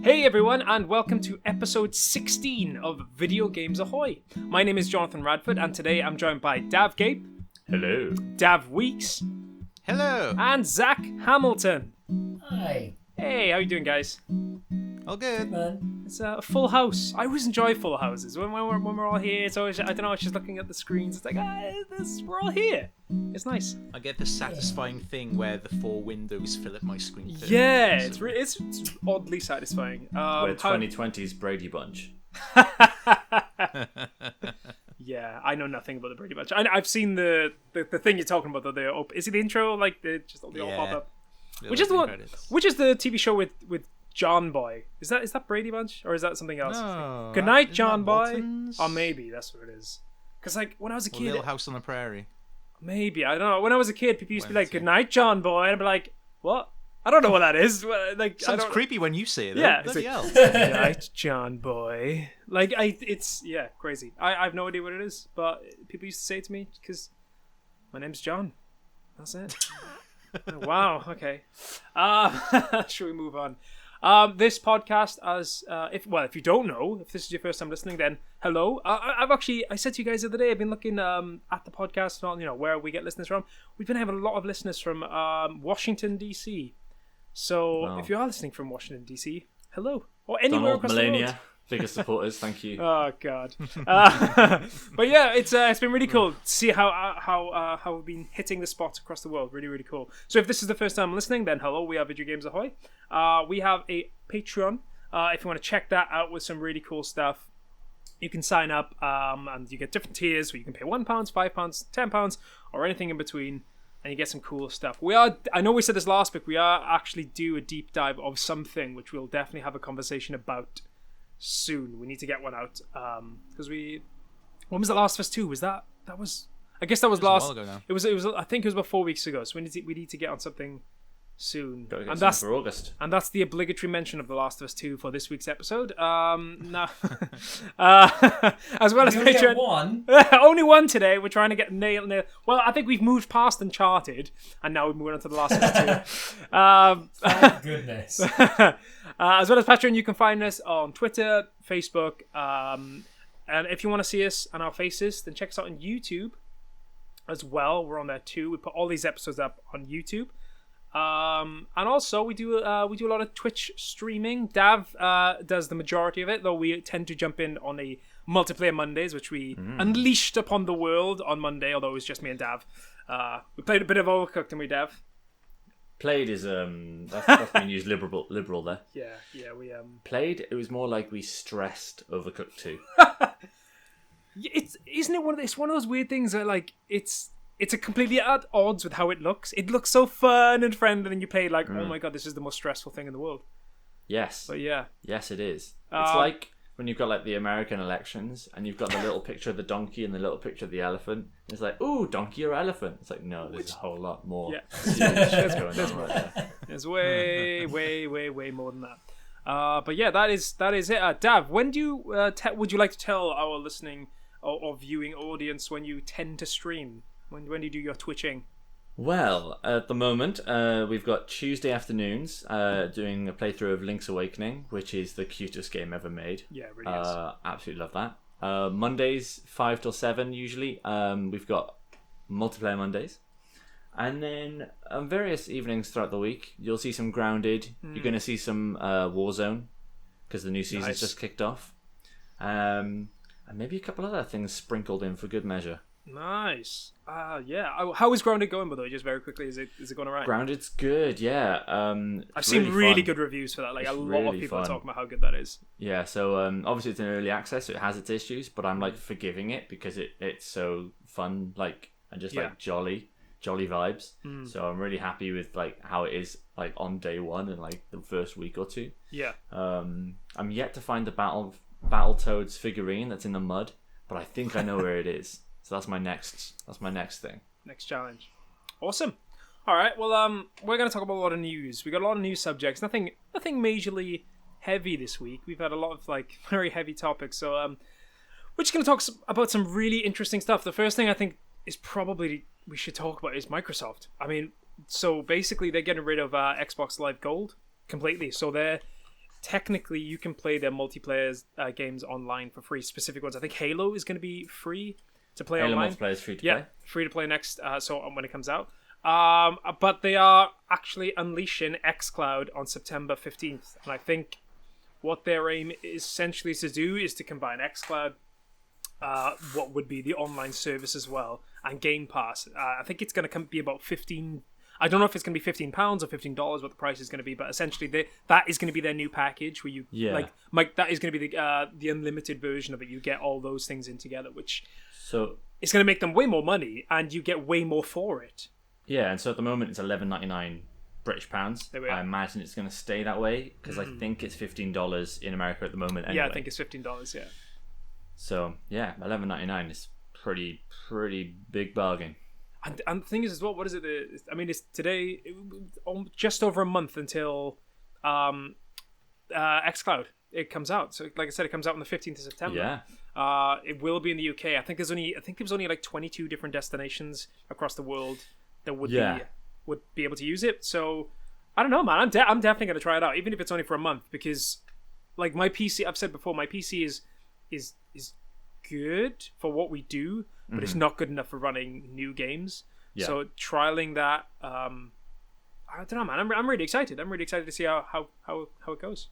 Hey everyone, and welcome to episode 16 of Video Games Ahoy. My name is Jonathan Radford, and today I'm joined by Daf Gape. Hello. Daf Weeks. Hello. And Zach Hamilton. Hi. Hey, how you doing, guys? All good. Man. It's a full house. I always enjoy full houses. When we're all here, it's always, I don't know, it's just looking at the screens. It's like, we're all here. It's nice. I get the satisfying thing where the four windows fill up my screen. Yeah, it's oddly satisfying. We're 2020's Brady Bunch. Yeah, I know nothing about the Brady Bunch. I've seen the thing you're talking about, though. Is it the intro? Like, they all pop up. Which is the one? Which is the TV show with John Boy? Is that Brady Bunch or is that something else? No. Good night, John Boy. Waltons? Or maybe that's what it is. Because like when I was a kid, Little House on the Prairie. maybe I don't know. When I was a kid, people used to be like, "Good night, John Boy," and I'd be like, "What? I don't know what that is." Like, I Sounds don't. creepy when you say it. Yeah, Bloody it's hell. Good night, John Boy. Like it's crazy. I have no idea what it is, but people used to say it to me because my name's John. That's it. Wow. Okay. Should we move on? This podcast, if you don't know, if this is your first time listening, then hello. I said to you guys the other day, I've been looking at the podcast on where we get listeners from. We've been having a lot of listeners from Washington DC. So if you are listening from Washington DC, hello, or anywhere Donald, across Melania, the world. biggest supporters, thank you. Oh God! But yeah, it's been really cool to see how we've been hitting the spots across the world. Really, really cool. So if this is the first time listening, then hello. We are Video Games Ahoy. We have a Patreon. If you want to check that out with some really cool stuff, you can sign up, and you get different tiers where you can pay £1, £5, £10, or anything in between, and you get some cool stuff. I know we said this last week. We are actually do a deep dive of something which we'll definitely have a conversation about soon. We need to get one out because when was The Last of Us 2? I guess that was last. A while ago now. It was I think it was about 4 weeks ago. So we need to get on something soon. Gotta get And something for August. and that's the obligatory mention of The Last of Us 2 for this week's episode. No. As well as You only get Patreon. one. Only one today. We're trying to get nail. Well, I think we've moved past Uncharted, and now we're moving on to The Last of Us 2. Thank goodness. As well as Patreon, you can find us on Twitter, Facebook, and if you want to see us and our faces, then check us out on YouTube as well. We're on there too. We put all these episodes up on YouTube, and also we do a lot of Twitch streaming. Dav does the majority of it, though we tend to jump in on a multiplayer Mondays, which we unleashed upon the world on Monday. Although it was just me and Dav. We played a bit of Overcooked, didn't we, Dav? Played is that's been used liberal there. Yeah, we Played, it was more like we stressed Overcooked 2. Isn't it it's one of those weird things that like it's a completely at odds with how it looks. It looks so fun and friendly, and then you play like, oh my god, this is the most stressful thing in the world. Yes. But yeah, Yes, it is. It's like when you've got like the American elections and you've got the little picture of the donkey and the little picture of the elephant. It's like, ooh, donkey or elephant? It's like, no, there's a whole lot more. Yeah. serious shit going on right there. there's way more than that. But yeah, that is it. Dav, when do you would you like to tell our listening or viewing audience when you tend to stream? When do you do your twitching? Well, at the moment, we've got Tuesday afternoons doing a playthrough of Link's Awakening, which is the cutest game ever made. Yeah, it really is. Absolutely love that. Mondays, 5 till 7 usually. We've got multiplayer Mondays. And then on various evenings throughout the week, you'll see some Grounded. You're going to see some Warzone, because the new season's just kicked off. And maybe a couple other things sprinkled in for good measure. Nice. Yeah. How is Grounded going, by the way? Just very quickly, is it going alright? Grounded's good, yeah. I've seen really fun. good reviews for that. Like It's a lot really of people are fun. talking about how good that is. Yeah, so obviously it's an early access, so it has its issues, but I'm like forgiving it because it's so fun, like, and just like jolly vibes. So I'm really happy with like how it is like on day one and like the first week or two. Yeah. I'm yet to find the Battletoads figurine that's in the mud, but I think I know where it is. So that's my next thing. Next challenge. Awesome. All right. Well, we're going to talk about a lot of news. We got a lot of news subjects. Nothing majorly heavy this week. We've had a lot of like very heavy topics. So we're just going to talk about some really interesting stuff. The first thing I think is probably we should talk about is Microsoft. I mean, so basically they're getting rid of Xbox Live Gold completely. So they're technically you can play their multiplayer games online for free. Specific ones. I think Halo is going to be free to play Halo online. multiplayer is free to Yeah, play. free to play next. So when it comes out. But they are actually unleashing xCloud on September 15th, and I think what their aim is essentially to do is to combine xCloud, what would be the online service as well, and Game Pass. I think it's going to be about 15. I don't know if it's going to be £15 or $15, what the price is going to be, but essentially that is going to be their new package where you that is going to be the unlimited version of it. You get all those things in together, which it's going to make them way more money, and you get way more for it. Yeah, and so at the moment it's £11.99 British pounds. I imagine it's going to stay that way because I think it's $15 in America at the moment. Anyway. Yeah, I think it's $15. Yeah. So yeah, £11.99 is pretty big bargain. And the thing is as well, what is it? I mean, it's today just over a month until xCloud it comes out. So like I said, it comes out on the 15th of September. Yeah. It will be in the UK. I think there was only like 22 different destinations across the world that would be able to use it. So I don't know, man. I'm definitely going to try it out, even if it's only for a month, because like my PC, I've said before, my PC is good for what we do, but it's not good enough for running new games. Yeah. So trialing that, I don't know, man. I'm really excited. I'm really excited to see how it goes.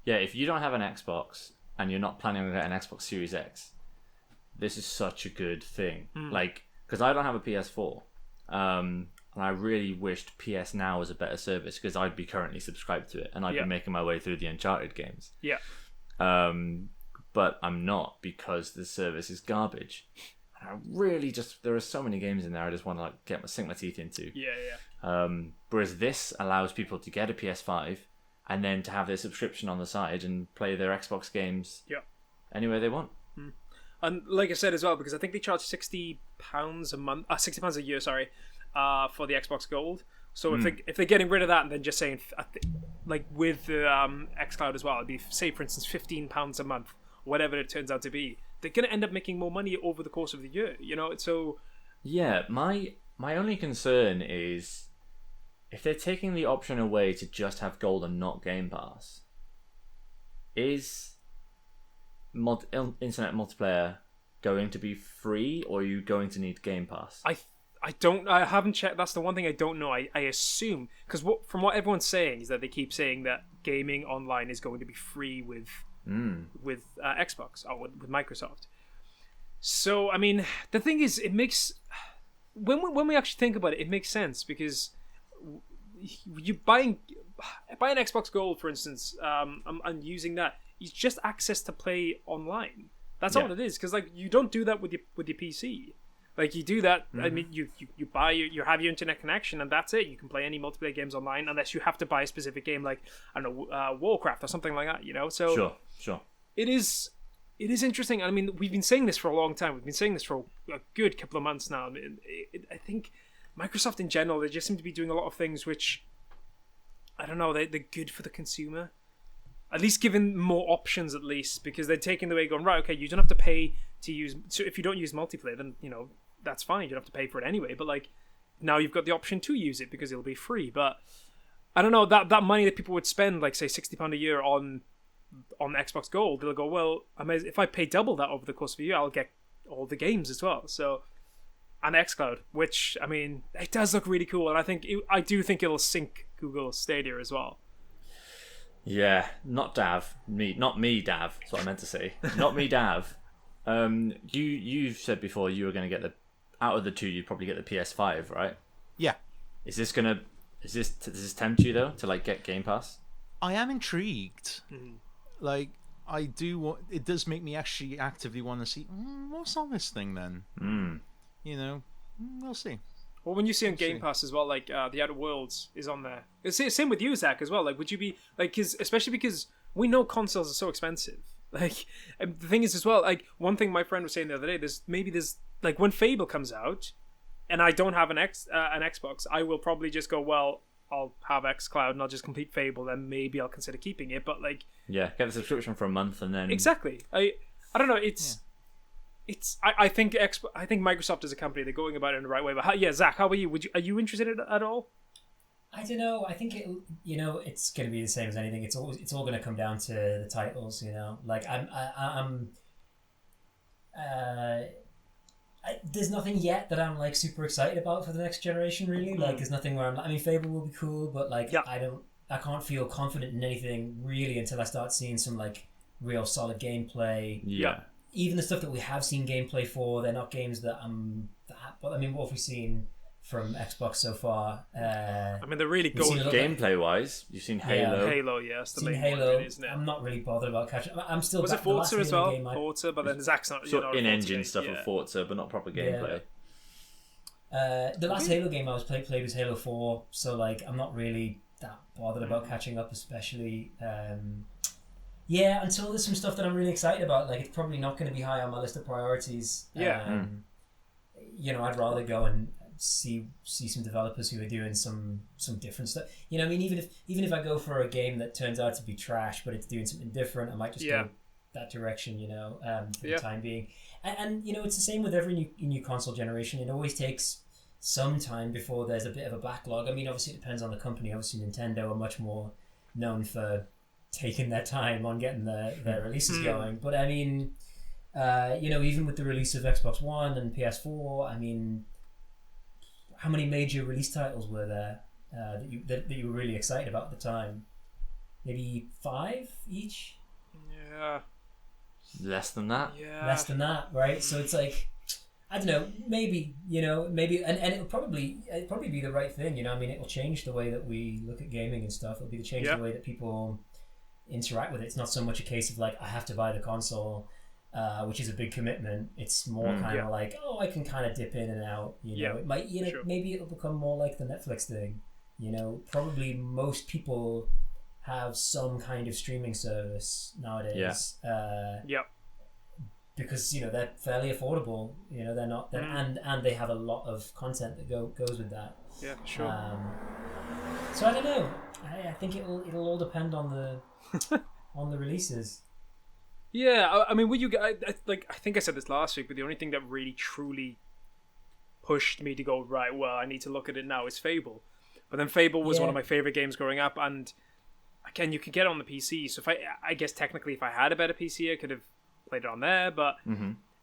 Yeah, if you don't have an Xbox and you're not planning on getting an Xbox Series X, this is such a good thing. Like, because I don't have a PS4, and I really wished PS Now was a better service because I'd be currently subscribed to it and I'd be making my way through the Uncharted games. Yeah. But I'm not because the service is garbage. And I really there are so many games in there I just want to sink my teeth into. Yeah. Whereas this allows people to get a PS5 and then to have their subscription on the side and play their Xbox games anywhere they want. And like I said as well, because I think they charge £60 a month, £60 a year, sorry, for the Xbox Gold. So if they're getting rid of that and then just saying, like with the xCloud as well, it'd be, say for instance, £15 a month, whatever it turns out to be, they're going to end up making more money over the course of the year, you know? So yeah, my only concern is if they're taking the option away to just have Gold and not Game Pass, is internet multiplayer going to be free, or are you going to need Game Pass? I haven't checked. That's the one thing I don't know. I assume, because from what everyone's saying is that they keep saying that gaming online is going to be free with Xbox or with Microsoft. So I mean, the thing is, it makes when we actually think about it, it makes sense, because you buying an Xbox Gold, for instance, and using that, it's just access to play online. That's all it is, because like you don't do that with your PC. Like you do that, I mean, you you have your internet connection and that's it. You can play any multiplayer games online unless you have to buy a specific game, like I don't know, Warcraft or something like that. You know, so sure. It is interesting. I mean, we've been saying this for a long time. We've been saying this for a good couple of months now. I mean, I think Microsoft in general, they just seem to be doing a lot of things which, I don't know, they're good for the consumer. At least giving more options, at least, because they're taking the way going, right, okay, you don't have to pay to use, so if you don't use multiplayer, then, you know, that's fine, you don't have to pay for it anyway, but like, now you've got the option to use it because it'll be free. But I don't know, that money that people would spend, like say £60 a year on Xbox Gold, they'll go, well, if I pay double that over the course of a year, I'll get all the games as well. So, and xCloud, which, I mean, it does look really cool, and I do think it'll sync Google Stadia as well. Yeah, not Dav. Not me, Dav. That's what I meant to say. Not me, Dav. You've said before you were going to get out of the two, you'd probably get the PS5, right? Yeah. Does this tempt you though to like get Game Pass? I am intrigued. Like, I do want. It does make me actually actively want to see what's on this thing then. You know, we'll see. Well, when you see on Game Pass as well, like the Outer Worlds is on there. It's the same with you, Zach, as well. Like, would you be like, especially because we know consoles are so expensive. Like, and the thing is as well, like one thing my friend was saying the other day, there's like when Fable comes out, and I don't have an Xbox, I will probably just go, well, I'll have xCloud and I'll just complete Fable, then maybe I'll consider keeping it. But like, yeah, get the subscription for a month and then exactly. I don't know. I think Microsoft as a company, they're going about it in the right way. But Zach, how about you? Are you interested in it at all? I don't know. I think it's going to be the same as anything. It's all going to come down to the titles. Like there's nothing yet that I'm like super excited about for the next generation. Really, like there's nothing where I mean, Fable will be cool, but like I can't feel confident in anything really until I start seeing some like real solid gameplay. Yeah. Even the stuff that we have seen gameplay for, they're not games that I'm that. But I mean, what have we seen from Xbox so far? I mean, they're really good gameplay wise. You've seen Halo. Halo, yes, the main Halo. one, isn't it? I'm not really bothered about catching. I'm still. Was it Forza as well? Forza, but then Zach's not. Sort of in-engine stuff of Forza, but not proper gameplay. The last Halo game I was played was Halo 4, so like I'm not really that bothered about catching up, especially. Until there's some stuff that I'm really excited about. Like, it's probably not going to be high on my list of priorities. I'd rather go and see some developers who are doing some different stuff. I mean, even if I go for a game that turns out to be trash, but it's doing something different, I might just go that direction. For the time being. And it's the same with every new console generation. It always takes some time before there's a bit of a backlog. I mean, obviously it depends on the company. Obviously, Nintendo are much more known for taking their time on getting their releases going. But I mean, even with the release of Xbox One and PS4, I mean, how many major release titles were there that you were really excited about at the time? Maybe 5 each? Yeah. Less than that? Yeah. Less than that, right? So it's like, I don't know, maybe, and it'll probably be the right thing, I mean, it will change the way that we look at gaming and stuff. It'll be the change the way that people interact with it. It's not so much a case of like, I have to buy the console, which is a big commitment. It's more kind of like, I can kind of dip in and out, it might, maybe it'll become more like the Netflix thing, probably most people have some kind of streaming service nowadays. Because they're fairly affordable. They're not, and they have a lot of content that goes with that. Yeah, for sure. So I don't know. I think it'll all depend on the releases. Yeah, I mean, would you guys like? I think I said this last week, but the only thing that really truly pushed me to go right, well, I need to look at it now is Fable. But then Fable was one of my favorite games growing up, and again, you could get it on the PC. So I guess technically, if I had a better PC, I could have played it on there. But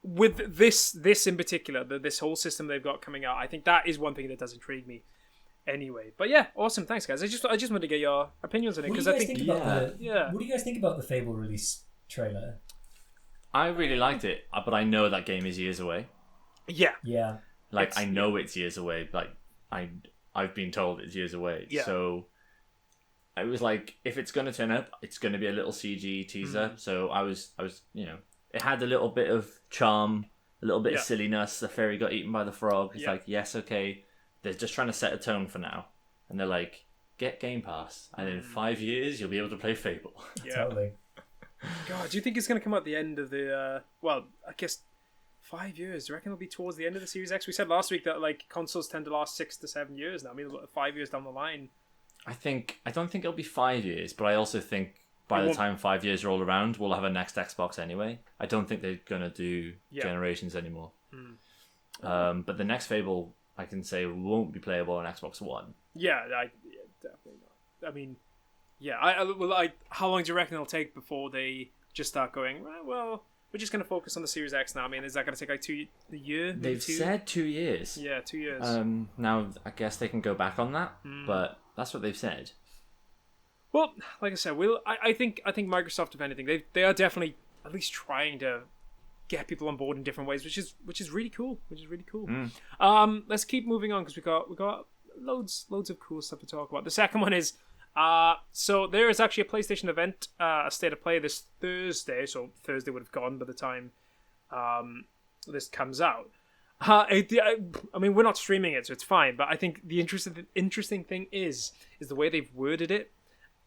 with this in particular, this whole system they've got coming out, I think that is one thing that does intrigue me. Anyway, but yeah, awesome. Thanks, guys. I just wanted to get your opinions on it because I think what do you guys think about the Fable release trailer? I really liked it, but I know that game is years away. Yeah. Like, I know it's years away. Like, I've been told it's years away. Yeah. So I was like, if it's going to turn up, it's going to be a little CG teaser. So I was, it had a little bit of charm, a little bit of silliness. The fairy got eaten by the frog. It's like, yes, okay. They're just trying to set a tone for now. And they're like, get Game Pass. And in 5 years, you'll be able to play Fable. Yeah. Totally. God, do you think it's going to come at the end of the... I guess 5 years. Do you reckon it'll be towards the end of the Series X? We said last week that like consoles tend to last 6 to 7 years now. I mean, 5 years down the line. I don't think it'll be 5 years, but I also think by the time 5 years roll around, we'll have a next Xbox anyway. I don't think they're going to do generations anymore. But the next Fable, I can say, won't be playable on Xbox One. Yeah, definitely not. I mean, how long do you reckon it'll take before they just start going, right, well, we're just going to focus on the Series X now? I mean, is that going to take like a year? They've said 2 years. Yeah, 2 years. Now, I guess they can go back on that, but that's what they've said. Well, like I said, I think Microsoft, if anything, they are definitely at least trying to get people on board in different ways, which is really cool. Let's keep moving on because we got loads of cool stuff to talk about. The second one is so there is actually a PlayStation event, a state of play this Thursday. So Thursday would have gone by the time this comes out. I mean, we're not streaming it, so it's fine. But I think the interesting thing is the way they've worded it,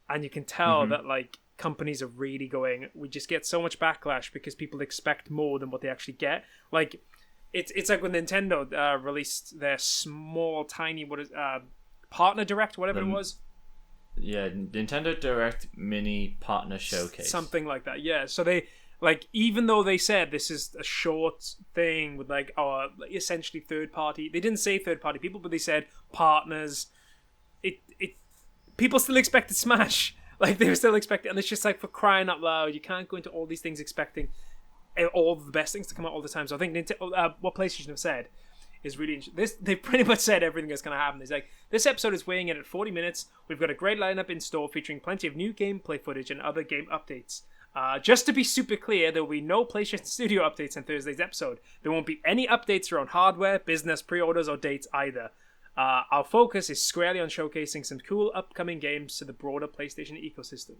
and you can tell that like companies are really going, we just get so much backlash because people expect more than what they actually get. Like it's like when Nintendo released their small tiny partner direct, whatever it was. Yeah, Nintendo Direct Mini Partner Showcase. Something like that. Yeah. So they like, even though they said this is a short thing with like essentially third party, they didn't say third party people, but they said partners. It people still expected Smash. Like, they were still expecting, and it's just like, for crying out loud, you can't go into all these things expecting all the best things to come out all the time. So I think what PlayStation have said is really interesting. They've pretty much said everything that's going to happen. It's like, this episode is weighing in at 40 minutes. We've got a great lineup in store featuring plenty of new gameplay footage and other game updates. Just to be super clear, there will be no PlayStation Studio updates in Thursday's episode. There won't be any updates around hardware, business, pre-orders, or dates either. Our focus is squarely on showcasing some cool upcoming games to the broader PlayStation ecosystem.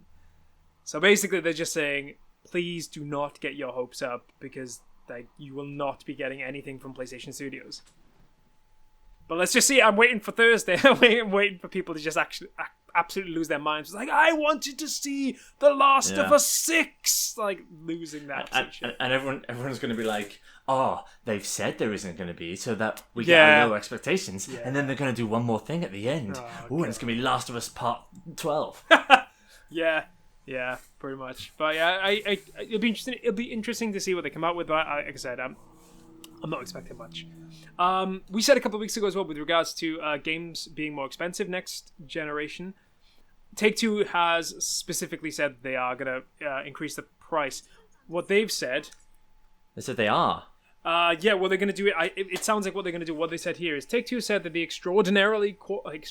So basically, they're just saying, please do not get your hopes up, because like, you will not be getting anything from PlayStation Studios. But let's just see. I'm waiting for Thursday. I'm waiting for people to just actually absolutely lose their minds. It's like, I wanted to see The Last of Us 6. Like, losing that. And everyone's going to be like, oh, they've said there isn't going to be, so that we get low expectations. Yeah. And then they're going to do one more thing at the end. And it's going to be Last of Us Part 12. Yeah, pretty much. But yeah, it'll be interesting. It'll be interesting to see what they come out with. But like I said, I'm not expecting much. We said a couple of weeks ago as well with regards to games being more expensive next generation. Take-Two has specifically said they are going to increase the price. What they've said... They said they are. Yeah, well, they're going to do it. It sounds like what they're going to do. What they said here is Take-Two said that the extraordinary quality of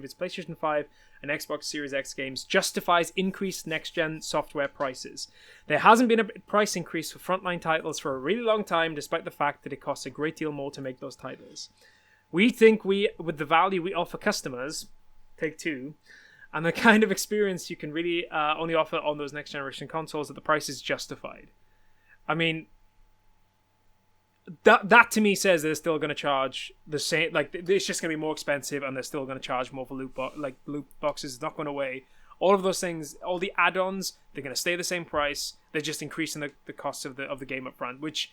its PlayStation 5 and Xbox Series X games justifies increased next-gen software prices. There hasn't been a price increase for frontline titles for a really long time, despite the fact that it costs a great deal more to make those titles. We think with the value we offer customers, Take-Two, and the kind of experience you can really only offer on those next-generation consoles, that the price is justified. I mean, that to me says they're still going to charge the same. Like, it's just going to be more expensive, and they're still going to charge more for loot boxes. It's not going away. All of those things, all the add-ons, they're going to stay the same price. They're just increasing the cost of the game up front, which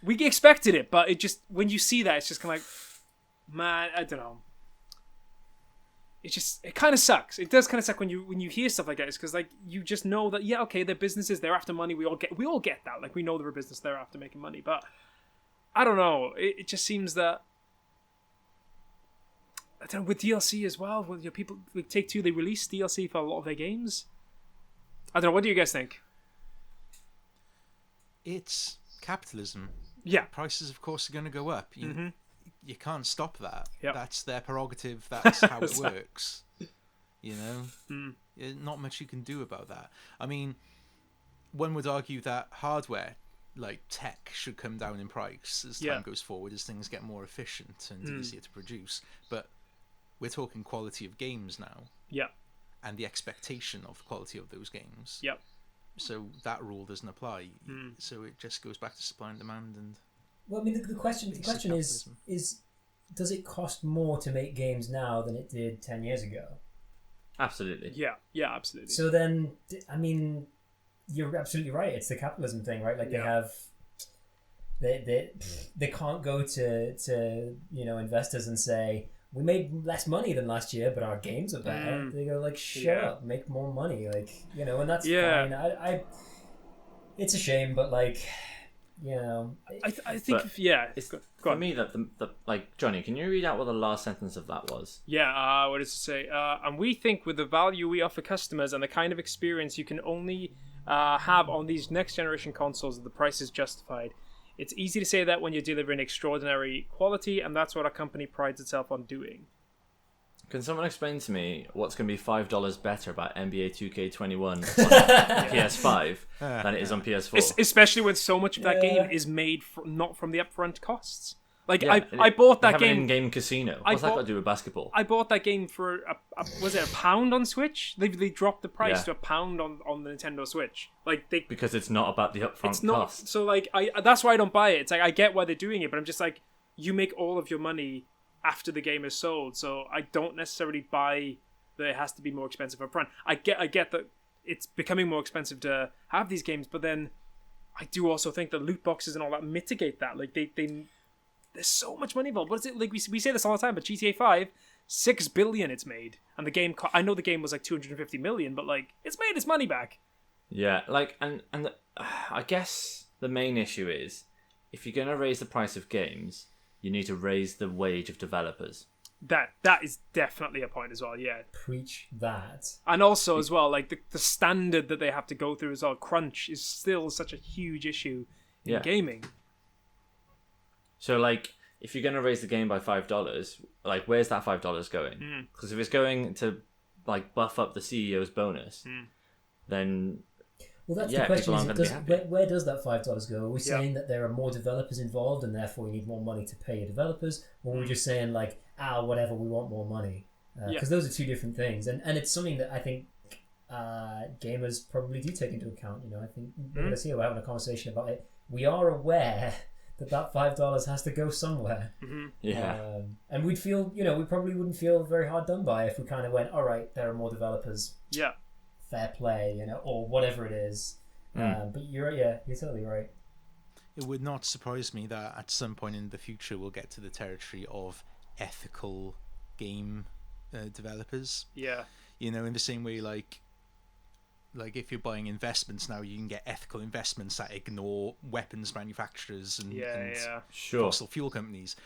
we expected it. But it just, when you see that, it's just kind of like, man, I don't know. It kind of sucks. It does kind of suck when you hear stuff like that. It's because, like, you just know that, yeah, okay, they're businesses, they're after money. We all get that. Like, we know they're a business, they're after making money. But I don't know. It just seems that, I don't know, with DLC as well, with your people like Take-Two, they release DLC for a lot of their games. I don't know. What do you guys think? It's capitalism. Yeah, prices, of course, are going to go up. You can't stop that. Yep. That's their prerogative. That's how it works. You know, not much you can do about that. I mean, one would argue that hardware, like tech, should come down in price as time goes forward, as things get more efficient and easier to produce. But we're talking quality of games now. Yeah. And the expectation of the quality of those games. Yep. So that rule doesn't apply. So it just goes back to supply and demand. And well, I mean, the question is, does it cost more to make games now than it did 10 years ago? Absolutely. Yeah, absolutely. So then, I mean, you're absolutely right. It's the capitalism thing, right? Like, they can't go to investors and say, we made less money than last year, but our games are better. They go like, shut up, make more money, like, and that's fine. I it's a shame, but like, I think it's for me that the like, Johnny, can you read out what the last sentence of that was? What does it say? And we think with the value we offer customers and the kind of experience you can only have on these next generation consoles, that the price is justified. It's easy to say that when you're delivering extraordinary quality, and that's what our company prides itself on doing. Can someone explain to me what's going to be $5 better about NBA 2K21 on PS5 than it is on PS4? Especially when so much of that game is made not from the upfront costs. Like, I bought that game. An in-game casino. What's that got to do with basketball? I bought that game for was it £1 on Switch? They dropped the price to £1 on the Nintendo Switch. Like, because it's not about the upfront cost. So like, that's why I don't buy it. It's like, I get why they're doing it, but I'm just like, you make all of your money after the game is sold. So I don't necessarily buy that it has to be more expensive up front. I get that it's becoming more expensive to have these games, but then I do also think that loot boxes and all that mitigate that. Like, they there's so much money involved. What is it? Like, we say this all the time, but GTA 5, $6 billion it's made. And the game, I know the game was like 250 million, but like, it's made its money back. Yeah, like, and I guess the main issue is, if you're going to raise the price of games, you need to raise the wage of developers. That is definitely a point as well. Yeah, Preach that. and also as well, like the standard that they have to go through as well. Crunch is still such a huge issue in gaming. So like, if you're gonna raise the game by $5, like, where's that $5 going? Because if it's going to like buff up the CEO's bonus, then Well, that's the question. Where does that $5 go? Are we Yeah. saying that there are more developers involved and therefore you need more money to pay your developers, or are we just saying like, whatever, we want more money? Because those are two different things, and it's something that I think gamers probably do take into account. You know, I think let's see, we're having a conversation about it. We are aware that $5 has to go somewhere. yeah, and we'd feel, you know, we probably wouldn't feel very hard done by if we kind of went, all right, there are more developers. Yeah. Fair play, you know, or whatever it is. But you're totally right. It would not surprise me that at some point in the future we'll get to the territory of ethical game developers. Yeah. You know, in the same way, like if you're buying investments now, you can get ethical investments that ignore weapons manufacturers and fossil fuel companies.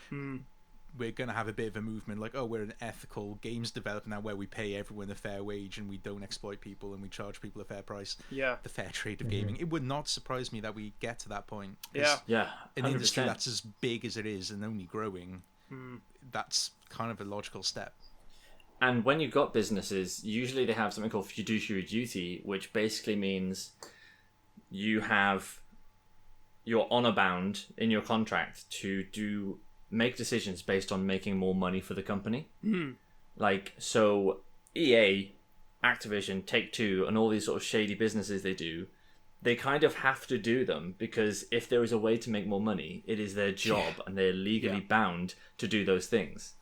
We're going to have a bit of a movement like, we're an ethical games developer now where we pay everyone a fair wage and we don't exploit people and we charge people a fair price. Yeah. The fair trade of gaming. It would not surprise me that we get to that point. Yeah. yeah, An 100%. industry that's as big as it is and only growing, that's kind of a logical step. And when you've got businesses, usually they have something called fiduciary duty, which basically means you're honor bound in your contract to make decisions based on making more money for the company. Like, so EA, Activision, Take-Two, and all these sort of shady businesses they kind of have to do them because if there is a way to make more money, it is their job and they're legally bound to do those things.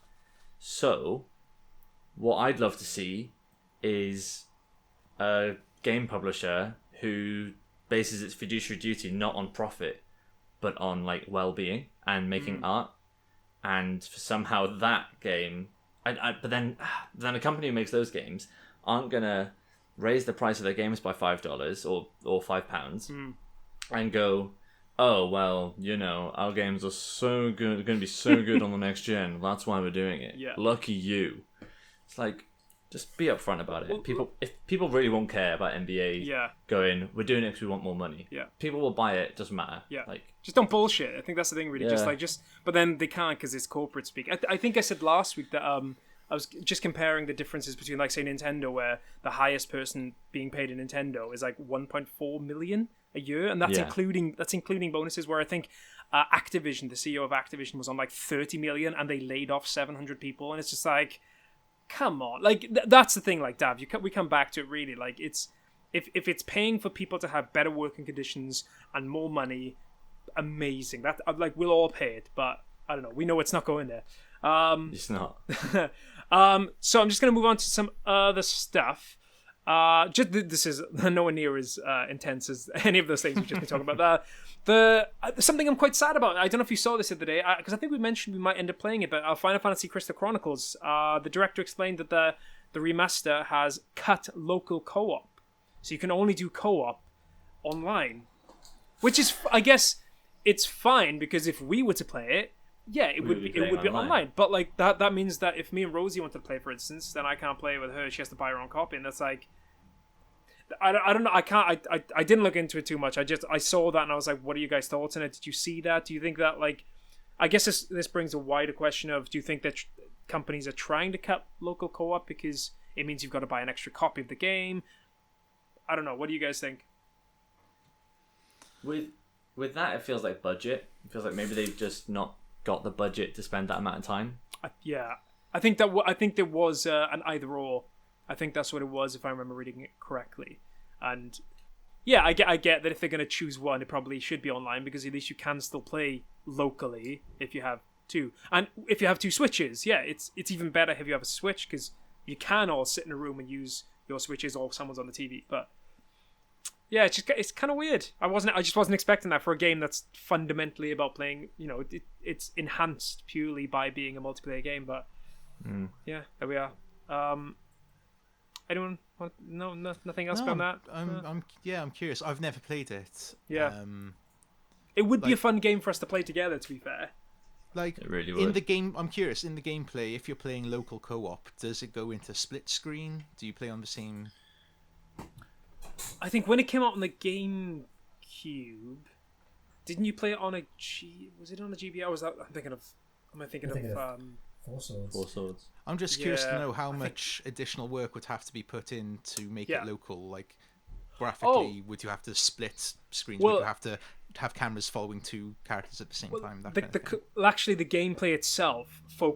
So what I'd love to see is a game publisher who bases its fiduciary duty not on profit but on like well-being and making art. And somehow that game, but then a company who makes those games aren't gonna raise the price of their games by $5 or £5 and go, oh well, you know, our games are so good, going to be so good on the next gen. That's why we're doing it. Yeah. Lucky you. It's like, just be upfront about it. If people really won't care about NBA going, we're doing it because we want more money. Yeah. People will buy it. It doesn't matter. Yeah. Like, just don't bullshit. I think that's the thing, really. But then they can't because it's corporate speak. I think I said last week that I was just comparing the differences between, like, say, Nintendo, where the highest person being paid in Nintendo is like 1.4 million a year, and that's including bonuses. Where I think Activision, the CEO of Activision, was on like 30 million, and they laid off 700 people, and it's just like, come on, like that's the thing. Like, Dav, we come back to it, really. Like, it's if it's paying for people to have better working conditions and more money, amazing. That, like, we'll all pay it, but I don't know. We know it's not going there. it's not. So I'm just going to move on to some other stuff. This is nowhere near as intense as any of those things we've just been talking about. Something I'm quite sad about. I don't know if you saw this the other day, because I think we mentioned we might end up playing it. But Final Fantasy Crystal Chronicles, the director explained that the remaster has cut local co-op, so you can only do co-op online, which is, I guess, it's fine because if we were to play it, it would be online. But like that means that if me and Rosie want to play, for instance, then I can't play with her. She has to buy her own copy, and that's like, I don't know. I didn't look into it too much. I saw that and I was like, what are you guys' thoughts on it? Did you see that? Do you think that, like, I guess this brings a wider question of, do you think that companies are trying to cut local co-op because it means you've got to buy an extra copy of the game? I don't know. What do you guys think? With that, it feels like budget. It feels like maybe they've just not got the budget to spend that amount of time. I think there was an either or. I think that's what it was, if I remember reading it correctly. And yeah, I get that if they're going to choose one, it probably should be online, because at least you can still play locally if you have two. And if you have two Switches, it's even better if you have a Switch, because you can all sit in a room and use your Switches, or someone's on the TV. But yeah, it's kind of weird. I just wasn't expecting that for a game that's fundamentally about playing. You know, it's enhanced purely by being a multiplayer game. But yeah, there we are. Anyone want? No, nothing else beyond that. I'm curious. I've never played it. Yeah. It would be a fun game for us to play together, to be fair. Like It really in would. the game, I'm curious. In the gameplay, if you're playing local co-op, does it go into split screen? Do you play on the same? I think when it came out on the GameCube, didn't you play it on a G? Was it on a GBA? Or was that? I'm thinking of. Am I thinking of? Four Swords. Four Swords. I'm just curious to Yeah, know how I think- much additional work would have to be put in to make Yeah. it local. Like graphically, would you have to split screens? Well- would you have to have cameras following two characters at the same time? That The, kind of thing. actually, the gameplay itself, so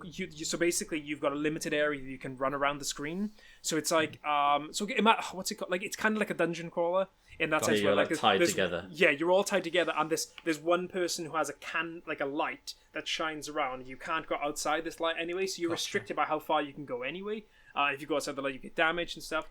basically, you've got a limited area that you can run around the screen. So it's like, what's it called? Like, it's kind of like a dungeon crawler in that sense. you're where, like there's- tied there's- together. Yeah, you're all tied together, and there's one person who has a light that shines around. You can't go outside this light anyway, so you're restricted by how far you can go anyway. If you go outside the light, you get damaged and stuff.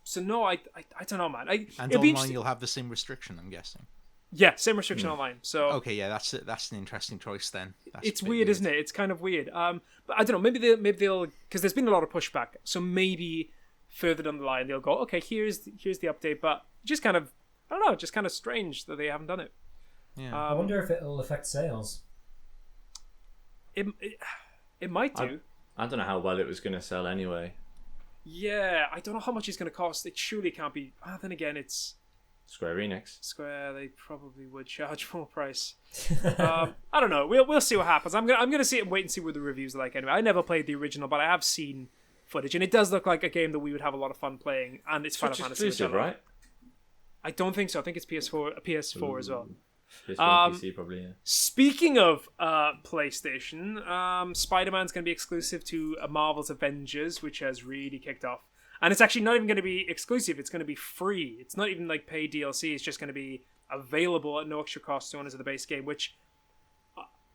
So no, I don't know, man. And it'll be online, interesting- you'll have the same restriction, I'm guessing. Yeah, same restriction online. So Okay, yeah, that's an interesting choice then. That's it's a bit weird, isn't it? It's kind of weird. But I don't know. Maybe they'll because there's been a lot of pushback. So maybe further down the line they'll go, okay, here's the update. But just kind of, I don't know, just kind of strange that they haven't done it. Yeah. I wonder if it'll affect sales. It might do. I don't know how well it was going to sell anyway. Yeah, I don't know how much it's going to cost. It surely can't be. Then again, it's Square Enix. Square. They probably would charge more price. I don't know. We'll see what happens. I'm gonna see it and wait and see what the reviews are like. Anyway, I never played the original, but I have seen footage, and it does look like a game that we would have a lot of fun playing. And it's Final Switch Fantasy, which I exclusive, love. right? I don't think so. I think it's PS4 as well. PS4 PC probably, yeah. Speaking of PlayStation, Spider-Man's going to be exclusive to Marvel's Avengers, which has really kicked off. And it's actually not even going to be exclusive. It's going to be free. It's not even like paid DLC. It's just going to be available at no extra cost to owners of the base game, which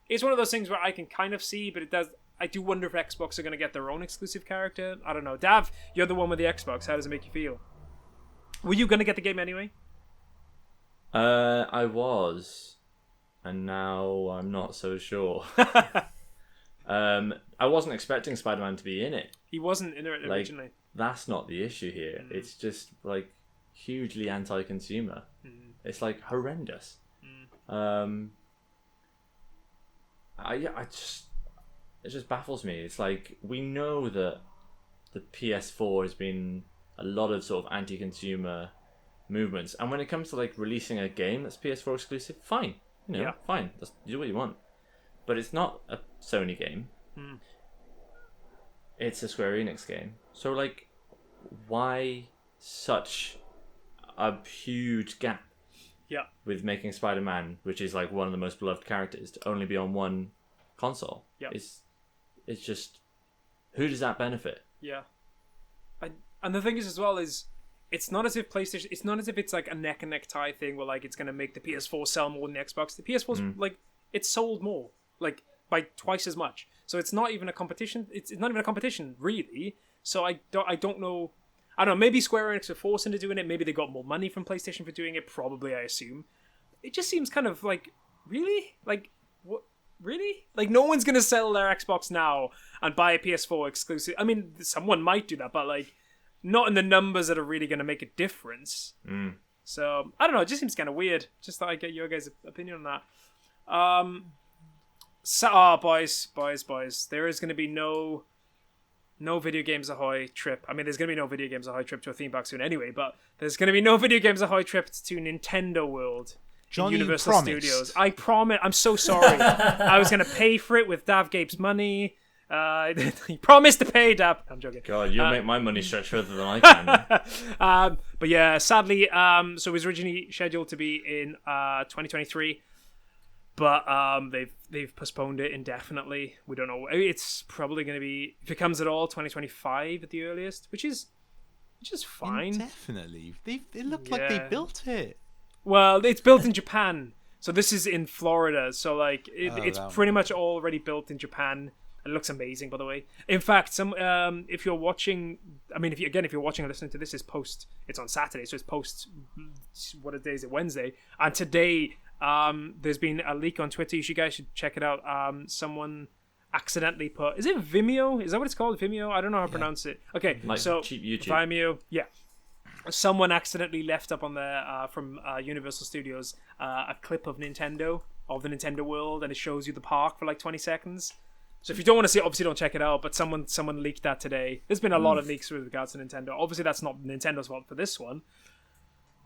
is one of those things where I can kind of see, but it does. I do wonder if Xbox are going to get their own exclusive character. I don't know. Dav, you're the one with the Xbox. How does it make you feel? Were you going to get the game anyway? I was, and now I'm not so sure. I wasn't expecting Spider-Man to be in it. He wasn't in it originally. That's not the issue here. It's just like hugely anti-consumer. It's like horrendous. It just baffles me. It's like we know that the PS4 has been a lot of sort of anti-consumer movements, and when it comes to like releasing a game that's PS4 exclusive, fine, fine, just do what you want. But it's not a Sony game. It's a Square Enix game. So like, why such a huge gap? Yeah. With making Spider-Man, which is like one of the most beloved characters, to only be on one console. Yeah. It's just, who does that benefit? Yeah. And the thing is as well is, it's not as if PlayStation. It's not as if it's like a neck and neck tie thing where like it's gonna make the PS4 sell more than the Xbox. The PS4's like it's sold more, like by twice as much. So it's not even a competition. It's not even a competition really. So I don't know. I don't know. Maybe Square Enix are forced into doing it. Maybe they got more money from PlayStation for doing it. Probably, I assume. It just seems kind of like really like what. Really? Like, no one's going to sell their Xbox now and buy a PS4 exclusive. I mean, someone might do that, but, like, not in the numbers that are really going to make a difference. So, I don't know. It just seems kind of weird. Just thought I'd get your guys' opinion on that. Boys. There is going to be no Video Games Ahoy trip. I mean, there's going to be no Video Games Ahoy trip to a theme park soon anyway, but there's going to be no Video Games Ahoy trip to Nintendo World. Johnny, Universal promised. Studios. I promise. I'm so sorry. I was going to pay for it with Daf Gape's money. He promised to pay Daf. I'm joking. God, you'll make my money stretch further than I can. But yeah, sadly, so it was originally scheduled to be in 2023, but they've postponed it indefinitely. We don't know. It's probably going to be, if it comes at all, 2025 at the earliest, which is fine. Indefinitely. It looked like they built it. Well, it's built in Japan, so this is in Florida. So like, it's pretty much already built in Japan. It looks amazing, by the way. In fact, if you're watching, I mean, if you're watching and listening to this, it's on Saturday, so it's post. What day is it? Wednesday. And today, there's been a leak on Twitter. You guys should check it out. Someone accidentally put. Is it Vimeo? Is that what it's called? Vimeo? I don't know how to pronounce it. Okay, Like so cheap YouTube. Vimeo. Yeah. Someone accidentally left up on there from Universal Studios a clip of Nintendo of the Nintendo world, and it shows you the park for like 20 seconds. So if you don't want to see it, obviously don't check it out. But someone leaked that today. There's been a lot of leaks with regards to Nintendo. Obviously, that's not Nintendo's fault for this one.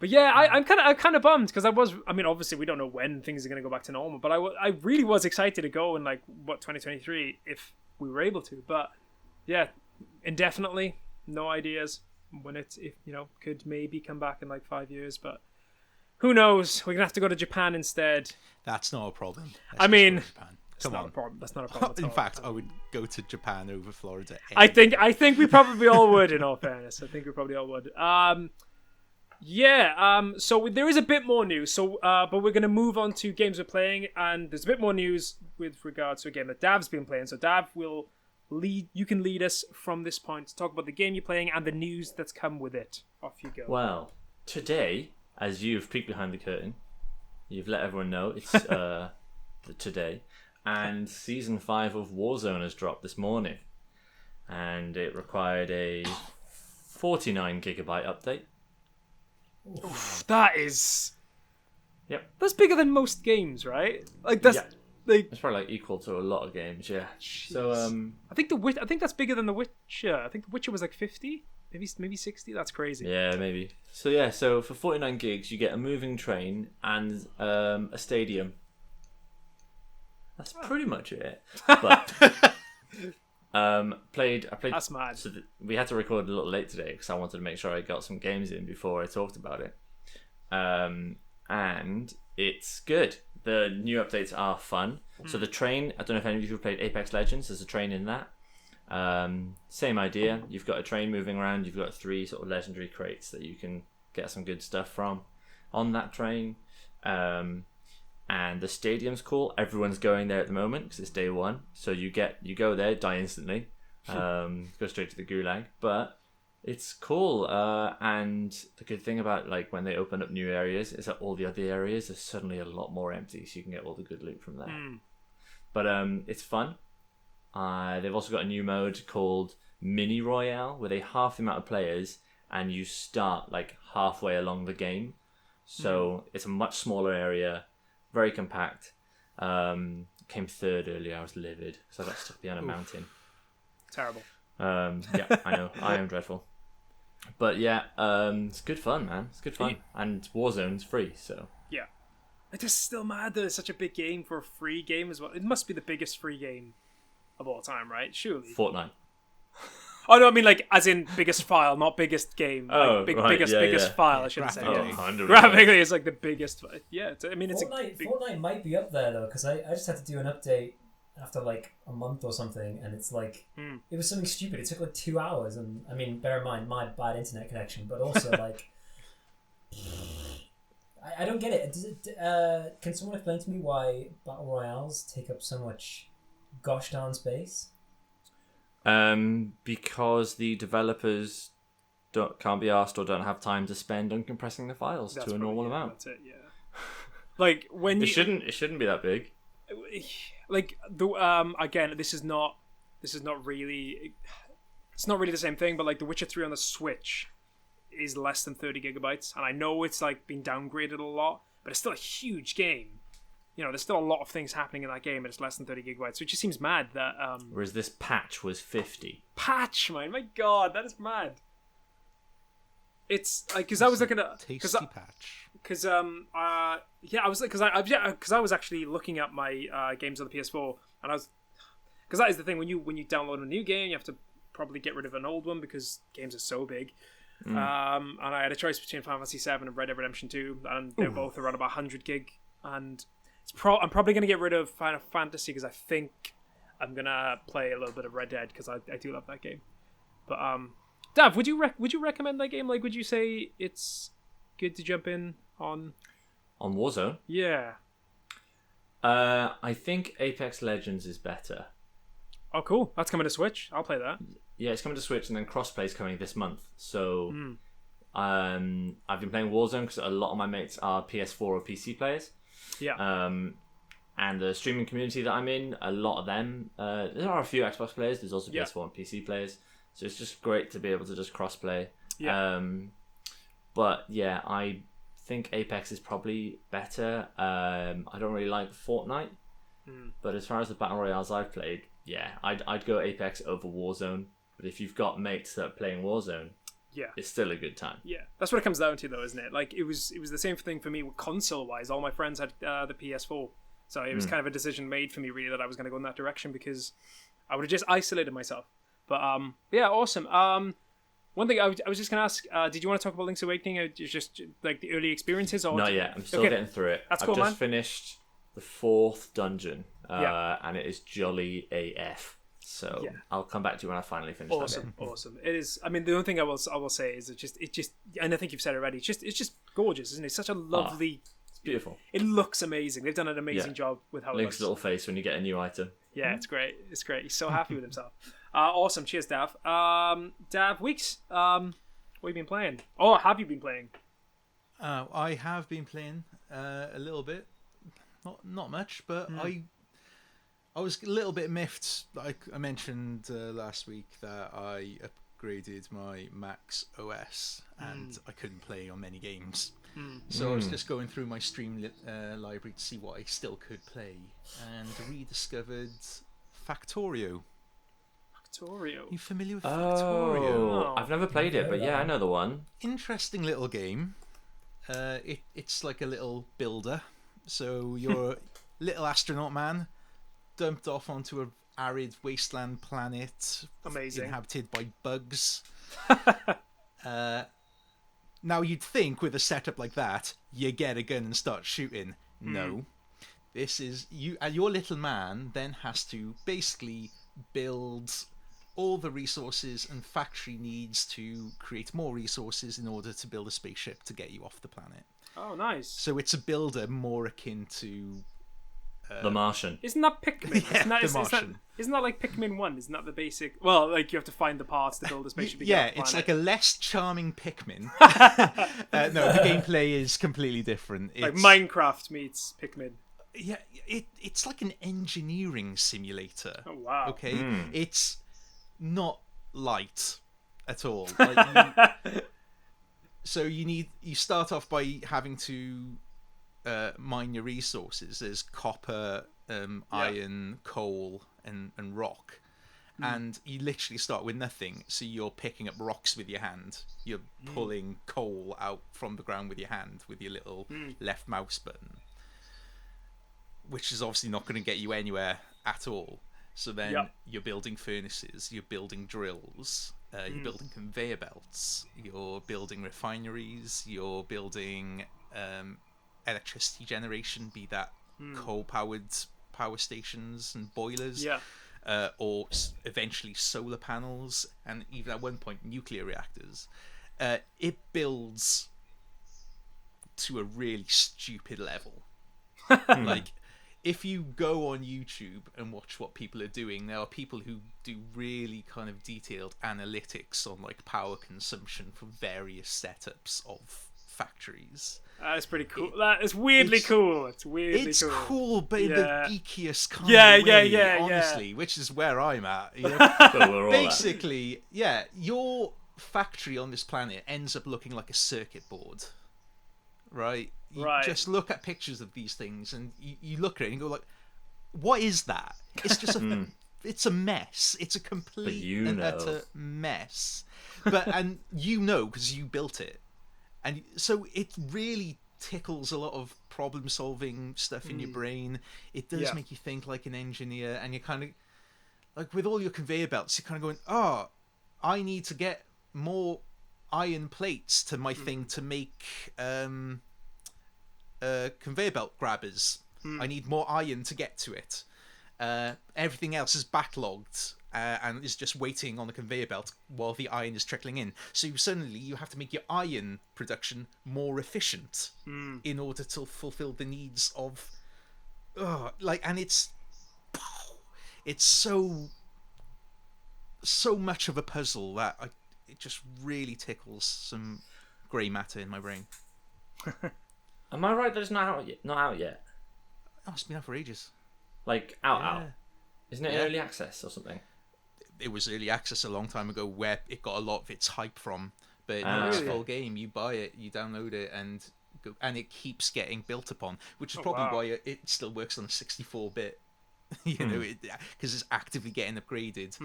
But yeah, I'm kind of bummed because obviously we don't know when things are going to go back to normal. But I really was excited to go in 2023 if we were able to. But yeah, indefinitely, no ideas when could maybe come back in like 5 years. But who knows? We're gonna have to go to Japan instead. That's not a problem. I mean, Japan. Come on. That's not a problem. In fact, I would go to Japan over Florida. I think we probably all would. In all fairness, I think we probably all would. So there is a bit more news. So, but we're gonna move on to games we're playing, and there's a bit more news with regards to a game that Dav's been playing. So, Dav will lead. You can lead us from this point to talk about the game you're playing and the news that's come with it. Off you go. Well, today, as you've peeked behind the curtain, you've let everyone know it's today. And Season 5 of Warzone has dropped this morning. And it required a 49 gigabyte update. Oof, that is... Yep. That's bigger than most games, right? Like, that's... Yeah. Like, it's probably like equal to a lot of games, yeah. Jeez. So, I think that's bigger than The Witcher. I think The Witcher was like 50, maybe 60. That's crazy. Yeah, maybe. So yeah, so for 49 gigs, you get a moving train and a stadium. That's pretty much it. But I played. That's mad. So we had to record a little late today because I wanted to make sure I got some games in before I talked about it. And it's good. The new updates are fun. So the train, I don't know if any of you have played Apex Legends, there's a train in that. Same idea. You've got a train moving around. You've got 3 sort of legendary crates that you can get some good stuff from on that train. And the stadium's cool. Everyone's going there at the moment because it's day 1. So you go there, die instantly, go straight to the gulag. But it's cool. And the good thing about like when they open up new areas is that all the other areas are suddenly a lot more empty, so you can get all the good loot from there. But it's fun. They've also got a new mode called Mini Royale, where they half the amount of players, and you start like halfway along the game. So it's a much smaller area, very compact. Came 3rd earlier. I was livid, so I got stuck behind a mountain. Terrible. Yeah, I know. I am dreadful. But yeah, it's good fun, man. It's good fun. And Warzone's free, so... Yeah. It is still mad that it's such a big game for a free game as well. It must be the biggest free game of all time, right? Surely. Fortnite. Oh, no, I mean, like, as in biggest file, not biggest game. Oh, like, right, biggest file, I should say. Graphically. Yeah. 100%. Graphically, it's like the biggest... Yeah, I mean, it's Fortnite might be up there, though, because I just had to do an update after, like, a month or something, and it's like... It was something stupid. It took, like, 2 hours, and, I mean, bear in mind, my bad internet connection, but also, like... I don't get it. Can someone explain to me why Battle Royales take up so much gosh darn space? Because the developers can't be asked or don't have time to spend on compressing the files to a normal amount. That's it, yeah. Like when it shouldn't be that big. Like the again, this is not really. It's not really the same thing, but like The Witcher 3 on the Switch is less than 30 gigabytes, and I know it's like been downgraded a lot, but it's still a huge game. You know, there's still a lot of things happening in that game, and it's less than 30 gigabytes. So it just seems mad that... Whereas this patch was 50. Patch, man. My God, that is mad. It's like... Because I was looking at... Tasty patch. Because, I was... Because I was actually looking at my games on the PS4, and I was... Because that is the thing, when you download a new game, you have to probably get rid of an old one, because games are so big. And I had a choice between Final Fantasy 7 and Red Dead Redemption 2, and they're both around about 100 gig, and... I'm probably going to get rid of Final Fantasy because I think I'm going to play a little bit of Red Dead because I do love that game. But Dav, would you recommend that game? Like, would you say it's good to jump in on Warzone? Yeah. I think Apex Legends is better. Oh, cool. That's coming to Switch. I'll play that. Yeah, it's coming to Switch, and then crossplay is coming this month. So I've been playing Warzone because a lot of my mates are PS4 or PC players. Yeah. And the streaming community that I'm in, a lot of them, there are a few Xbox players, there's also PS4 and PC players, so it's just great to be able to just crossplay. Yeah. But yeah, I think Apex is probably better. I don't really like Fortnite, but as far as the battle royales I've played, yeah, I'd go Apex over Warzone. But if you've got mates that are playing Warzone, Yeah. it's still a good time. Yeah, that's what it comes down to, though, isn't it? Like, it was the same thing for me console-wise. All my friends had the PS4, so it was kind of a decision made for me, really, that I was going to go in that direction because I would have just isolated myself. But yeah, awesome. One thing I was just going to ask: did you want to talk about Link's Awakening? Or just like the early experiences, or Not yet. I'm still getting through it. That's I've cool, just man. finished the 4th dungeon, and it is jolly AF. So I'll come back to you when I finally finish that game. Awesome. It is. I mean, the only thing I will say is it just, and I think you've said it already. It's just gorgeous, isn't it? It's such a lovely. It's beautiful. It looks amazing. They've done an amazing job with how it Link's looks. little face when you get a new item. Yeah, it's great. It's great. He's so happy with himself. Awesome. Cheers, Dav. Daf Weeks. What have you been playing? Oh, have you been playing? I have been playing a little bit, not much, but I was a little bit miffed. Like I mentioned last week that I upgraded my Max OS and I couldn't play on many games. So I was just going through my Stream library to see what I still could play, and rediscovered Factorio. You familiar with Factorio? Oh, I've never played it, but yeah, I know the one. Interesting little game. It's like a little builder. So you're a little astronaut man dumped off onto an arid wasteland planet. Amazing. Inhabited by bugs. Now you'd think with a setup like that, you get a gun and start shooting. No. This is you, and your little man then has to basically build all the resources and factory needs to create more resources in order to build a spaceship to get you off the planet. Oh, nice. So it's a builder more akin to The Martian. Isn't that Pikmin? Yeah, The Martian. Isn't that like Pikmin 1? Isn't that the basic... Well, like you have to find the parts to build a spaceship. Yeah, it's like a less charming Pikmin. No, the gameplay is completely different. It's, like Minecraft meets Pikmin. Yeah, it's like an engineering simulator. Oh, wow. Okay? It's not light at all. Like so you start off by having to mine your resources. There's copper, iron, coal, and rock. And you literally start with nothing. So you're picking up rocks with your hand. You're pulling coal out from the ground with your hand with your little left mouse button, which is obviously not going to get you anywhere at all. So then you're building furnaces, you're building drills, you're building conveyor belts, you're building refineries, you're building electricity generation, be that coal-powered power stations and boilers, or eventually solar panels, and even at one point nuclear reactors. It builds to a really stupid level. Like, if you go on YouTube and watch what people are doing, there are people who do really kind of detailed analytics on like power consumption for various setups of factories. That's pretty cool. That is weirdly cool. It's weirdly It's cool. cool, but in the geekiest kind of way, honestly, which is where I'm at. You know? Basically, your factory on this planet ends up looking like a circuit board, right? You just look at pictures of these things and you look at it and go like, what is that? It's just it's a mess. It's a complete and utter mess. And you know because you built it. And so it really tickles a lot of problem solving stuff in your brain. It does make you think like an engineer, and you kind of like with all your conveyor belts, you're kind of going, oh, I need to get more iron plates to my thing to make conveyor belt grabbers. I need more iron to get to it. Everything else is backlogged and is just waiting on the conveyor belt while the iron is trickling in. So suddenly you have to make your iron production more efficient in order to fulfill the needs of and it's so much of a puzzle that it just really tickles some grey matter in my brain. Am I right that it's not out yet? Oh, it's been out for ages. Like, out. Isn't it early access or something? It was early access a long time ago where it got a lot of its hype from. But no, it's a full game. You buy it, you download it, and and it keeps getting built upon, which is probably why it still works on 64-bit. Because it's actively getting upgraded.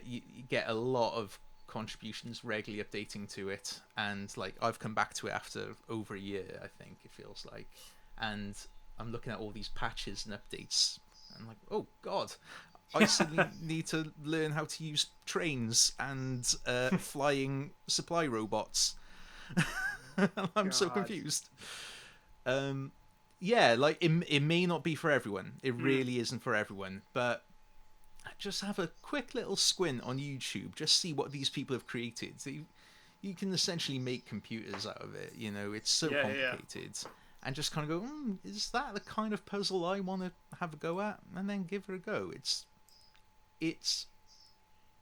You get a lot of contributions regularly updating to it, and like I've come back to it after over a year, I think it feels like, and I'm looking at all these patches and updates, and I'm like, oh god, I suddenly need to learn how to use trains and flying supply robots. I'm so confused. Yeah, like it may not be for everyone. It really isn't for everyone, but just have a quick little squint on YouTube, just see what these people have created. So you can essentially make computers out of it. You know, it's so complicated, and just kind of go, is that the kind of puzzle I want to have a go at? And then give it a go. It's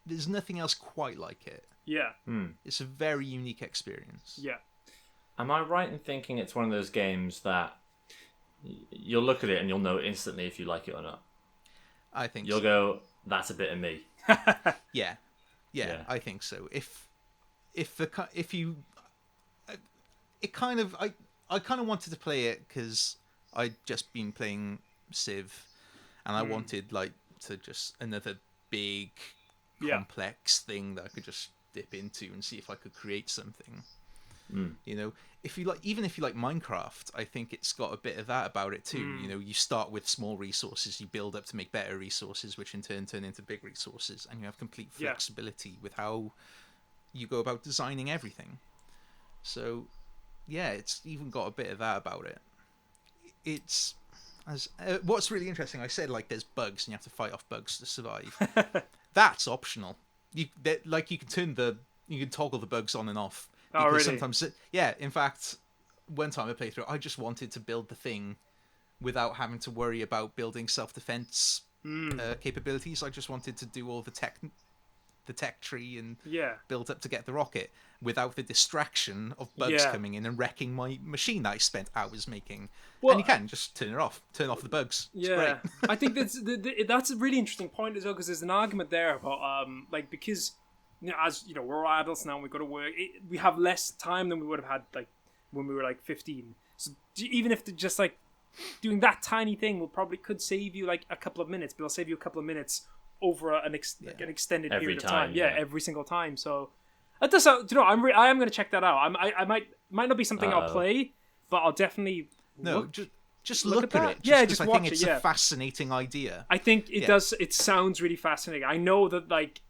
there's nothing else quite like it. Yeah. It's a very unique experience. Yeah. Am I right in thinking it's one of those games that you'll look at it and you'll know instantly if you like it or not? I think you'll go, that's a bit of me. Yeah, I think so. I kind of wanted to play it because I'd just been playing Civ, and I wanted like to just another big complex thing that I could just dip into and see if I could create something. You know, even if you like Minecraft, I think it's got a bit of that about it too. You know, you start with small resources, you build up to make better resources, which in turn turn into big resources, and you have complete flexibility with how you go about designing everything. So, yeah, it's even got a bit of that about it. It's what's really interesting. I said like there's bugs and you have to fight off bugs to survive. That's optional. You can toggle the bugs on and off. Because really? Sometimes, in fact, one time I played through, I just wanted to build the thing without having to worry about building self-defense capabilities. I just wanted to do all the tech tree and build up to get the rocket without the distraction of bugs coming in and wrecking my machine that I spent hours making. Well, and you can just turn off the bugs. It's great. I think that's a really interesting point as well, because there's an argument there about because, you know, as you know, we're all adults now and we've got to work. We have less time than we would have had like when we were like 15. So even if just like doing that tiny thing could save you like a couple of minutes, but it'll save you a couple of minutes over an extended period of time. Every single time. So that does sound, you know, I am going to check that out. I might not be something I'll play, but I'll definitely just look at it. Just I watch think it's a fascinating idea. I think it does. It sounds really fascinating. I know that like.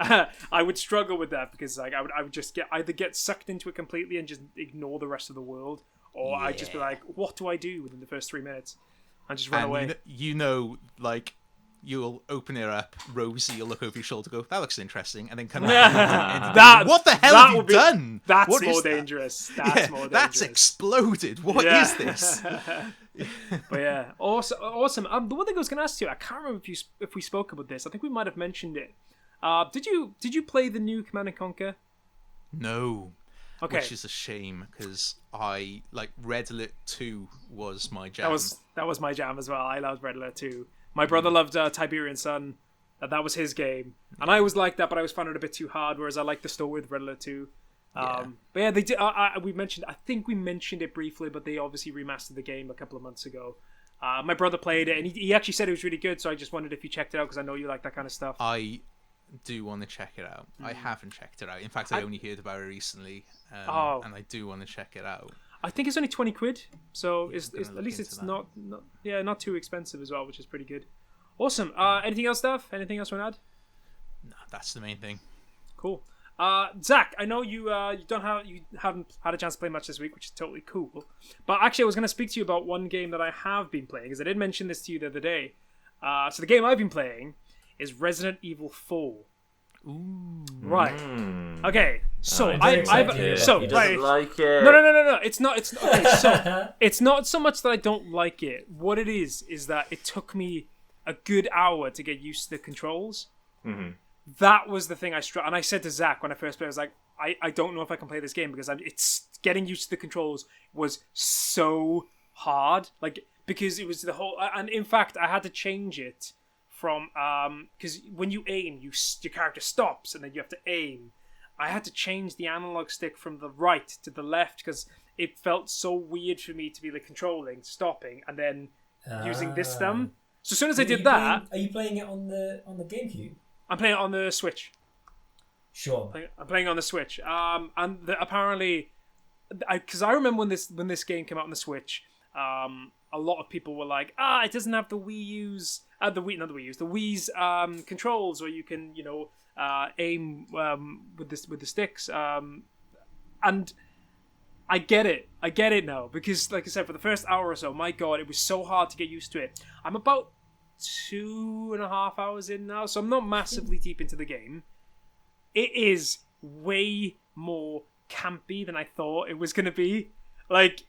I would struggle with that because like I would just get sucked into it completely and just ignore the rest of the world, or I'd just be like, what do I do within the first 3 minutes, and just run away. You know, like you'll open it up, Rosie, you'll look over your shoulder, go, that looks interesting, and then come out. What the hell have you done? That's more dangerous. That's exploded. What is this? But yeah, awesome. The one thing I was going to ask you, I can't remember if we spoke about this. I think we might have mentioned it. Did you play the new Command & Conquer? No. Okay. Which is a shame because I like Red Alert 2 was my jam. That was my jam as well. I loved Red Alert 2. My brother loved Tiberian Sun. That was his game, and I always liked that, but I always found it a bit too hard. Whereas I liked the story with Red Alert 2. But yeah, they did. I think we mentioned it briefly, but they obviously remastered the game a couple of months ago. My brother played it, and he actually said it was really good. So I just wondered if you checked it out because I know you like that kind of stuff. I do want to check it out. I haven't checked it out. In fact, I only heard about it recently, and I do want to check it out. I think it's only £20, so it's at least it's not too expensive as well, which is pretty good. Awesome. Anything else, Daf? Anything else you want to add? No, that's the main thing. Cool. Zach, I know you haven't had a chance to play much this week, which is totally cool. But actually, I was going to speak to you about one game that I have been playing, because I did mention this to you the other day. So the game I've been playing is Resident Evil 4. Ooh. Right. Okay. So he I've doesn't like it. No. It's not. Okay. So it's not so much that I don't like it. What it is that it took me a good hour to get used to the controls. Mm-hmm. That was the thing and I said to Zach when I first played, I was like, I don't know if I can play this game because it's getting used to the controls was so hard. Like, because it was the whole, and in fact, I had to change it from, because when you aim, your character stops and then you have to aim. I had to change the analog stick from the right to the left because it felt so weird for me to be like controlling, stopping, and then using this thumb. So as soon as I did that, are you playing it on the GameCube? I'm playing it on the Switch. Sure. I'm playing on the Switch. Apparently, because I remember when this game came out on the Switch, a lot of people were like, it doesn't have the Wii's controls, where you can aim with the sticks. And I get it now, because like I said, for the first hour or so, my God, it was so hard to get used to it. I'm about 2.5 hours in now, so I'm not massively deep into the game. It is way more campy than I thought it was going to be. Like,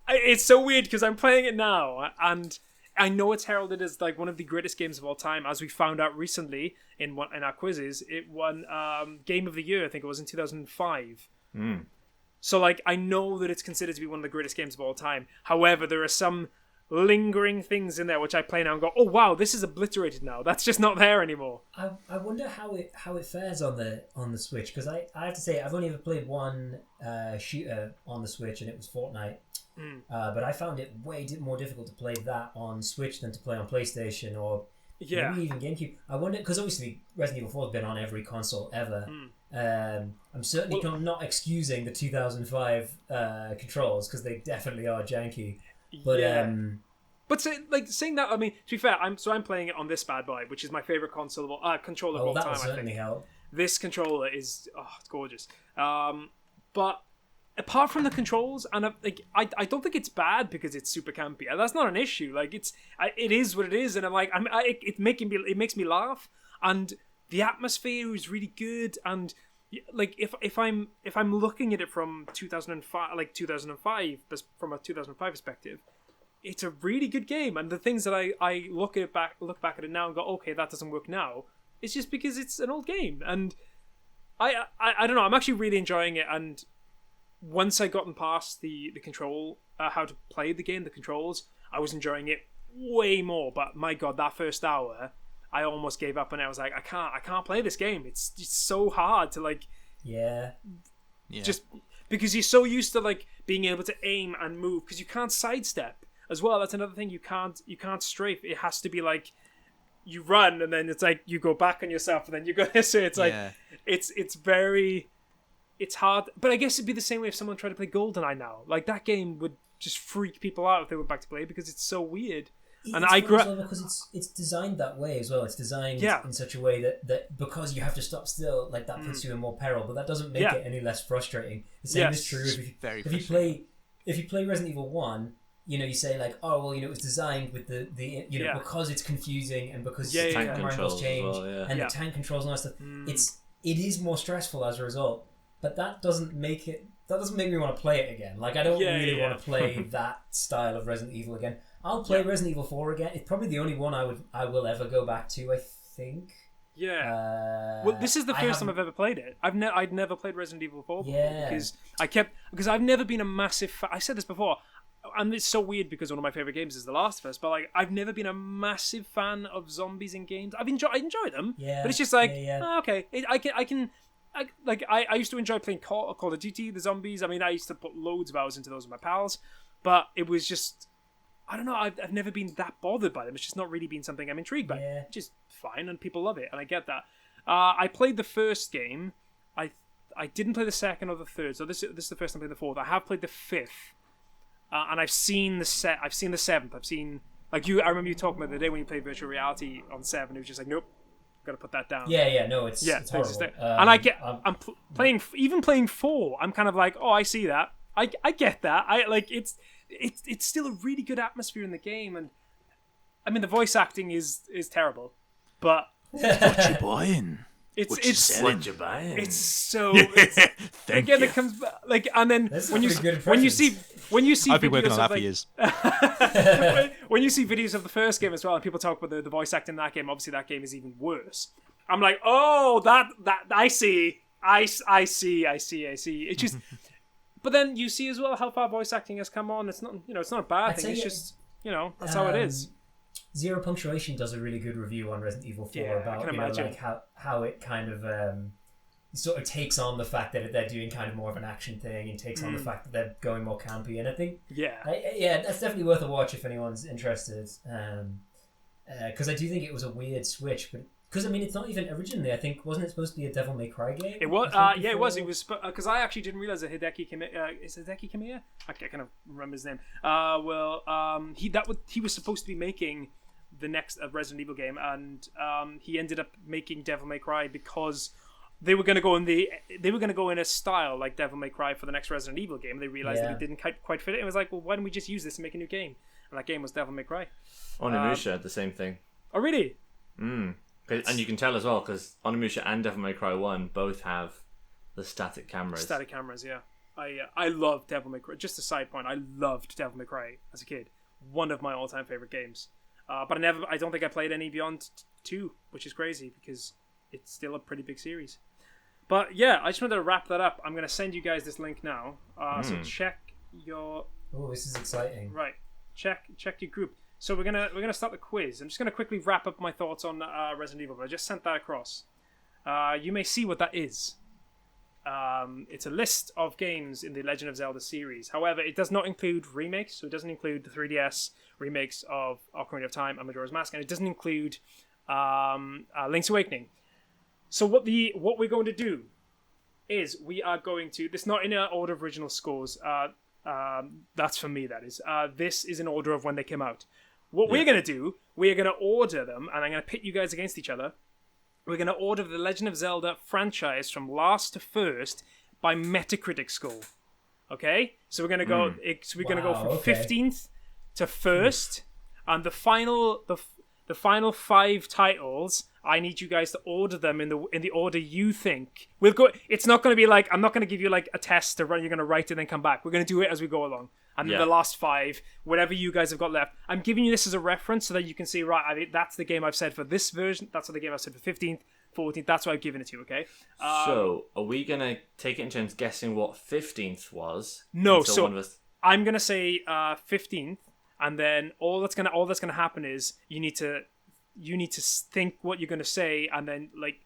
it's so weird because I'm playing it now, and I know it's heralded as like one of the greatest games of all time, as we found out recently in our quizzes. It won Game of the Year, I think it was in 2005. So like, I know that it's considered to be one of the greatest games of all time. However, there are some lingering things in there which I play now and go, oh wow, this is obliterated now. That's just not there anymore. I wonder how it fares on the Switch, because I have to say I've only ever played one shooter on the Switch, and it was Fortnite. But I found it way more difficult to play that on Switch than to play on PlayStation or maybe even GameCube. I wonder, because obviously Resident Evil 4 has been on every console ever. I'm certainly not excusing the 2005 controls, because they definitely are janky. But but saying that, I mean, to be fair, I'm playing it on this bad boy, which is my favorite controller of all that time. will certainly help. This controller is it's gorgeous. But apart from the controls, and I don't think it's bad because it's super campy. That's not an issue. Like, it is what it is, and I'm like, it makes me laugh, and the atmosphere is really good, and like if I'm looking at it from 2005, from a 2005 perspective, it's a really good game. And the things that I look back at it now and go, okay, that doesn't work now, it's just because it's an old game. And I don't know, I'm actually really enjoying it. And once I gotten past the control, how to play the game, the controls, I was enjoying it way more. But my God, that first hour, I almost gave up, and I was like, I can't play this game. It's so hard to like, just because you're so used to like being able to aim and move, because you can't sidestep as well. That's another thing. You can't strafe. It has to be like you run, and then it's like you go back on yourself, and then you go this way. It's like it's hard. But I guess it'd be the same way if someone tried to play GoldenEye now. Like, that game would just freak people out if they went back to play, because it's so weird. And I grew up because it's designed that way as well. It's designed in such a way that because you have to stop still, like, that puts you in more peril, but that doesn't make it any less frustrating. The same is true if you play Resident Evil 1. You say like, oh well, it was designed with the because it's confusing, and because the camera angles change and the tank controls and all that stuff. It is more stressful as a result, but that doesn't make me want to play it again. Like, I don't really want to play that style of Resident Evil again. I'll play Resident Evil 4 again. It's probably the only one I will ever go back to, I think. Well, this is the first time I've ever played it. I'd never played Resident Evil 4 before, because I've never been a massive fan. I said this before, and it's so weird because one of my favorite games is The Last of Us, but like, I've never been a massive fan of zombies in games. I enjoy them, but it's just like, okay, I used to enjoy playing Call of Duty, the zombies. I mean, I used to put loads of hours into those with my pals, but it was just, I don't know, I've never been that bothered by them. It's just not really been something I'm intrigued by. It's just fine, and people love it, and I get that. I played the first game. I didn't play the second or the third, so this is the first time I played the fourth. I have played the fifth, and I've seen the seventh. I've seen, like, you. I remember you talking about the day when you played virtual reality on 7. It was just like, nope, gotta put that down. No, it's horrible. And I'm playing 4. I'm kind of like, oh, I see that. I get that. It's still a really good atmosphere in the game, and I mean, the voice acting is terrible, but what you buying? What you buying? It's so Thank you. It comes back, like, and then when you see I've been working on that for years. when you see videos of the first game as well, and people talk about the voice acting in that game, obviously that game is even worse. I'm like, oh, that I see. It's just, but then you see as well how far voice acting has come on. It's not, it's not a bad thing. It's just, that's how it is. Zero Punctuation does a really good review on Resident Evil 4 about like how it kind of sort of takes on the fact that they're doing kind of more of an action thing, and takes on the fact that they're going more campy. And I think, yeah, that's definitely worth a watch if anyone's interested. Because I do think it was a weird switch, but because I mean, it's not even originally. I think wasn't it supposed to be a Devil May Cry game? It was. It was. It was because I actually didn't realize that Hideki Kamiya is Hideki Kamiya. I kind of remember his name. He was supposed to be making the next Resident Evil game, and he ended up making Devil May Cry because they were going to go in a style like Devil May Cry for the next Resident Evil game. They realized that it didn't quite fit it. It was like, well, why don't we just use this and make a new game? And that game was Devil May Cry. Onimusha had the same thing. Oh, really? And you can tell as well because Onimusha and Devil May Cry 1 both have the static cameras. Static cameras, yeah. I love Devil May Cry. Just a side point, I loved Devil May Cry as a kid. One of my all-time favorite games. But I don't think I played any beyond 2, which is crazy because it's still a pretty big series. But yeah, I just wanted to wrap that up. I'm going to send you guys this link now. So check your... Oh, this is exciting. Right. Check your group. So we're gonna start the quiz. I'm just gonna quickly wrap up my thoughts on Resident Evil, but I just sent that across. You may see what that is. It's a list of games in the Legend of Zelda series. However, it does not include remakes, so it doesn't include the 3DS remakes of Ocarina of Time and Majora's Mask, and it doesn't include Link's Awakening. So what we're going to do is we are going to... This is not in an order of original scores. That's for me, that is. This is in order of when they came out. What we're going to do, we're going to order them, and I'm going to pit you guys against each other. We're going to order the Legend of Zelda franchise from last to first by Metacritic score. Okay? So we're going to go. So we're going to go from 15th to first, and the final 5 titles. I need you guys to order them in the order you think. We'll go. It's not going to be like I'm not going to give you like a test to run. You're going to write it and then come back. We're going to do it as we go along. And then the last 5, whatever you guys have got left. I'm giving you this as a reference so that you can see, right, that's the game I've said for this version. That's the game I've said for 15th, 14th. That's what I've given it to you, okay? So, are we going to take it in turns guessing what 15th was? No, so I'm going to say 15th, and then all that's going to happen is you need to think what you're going to say, and then, like,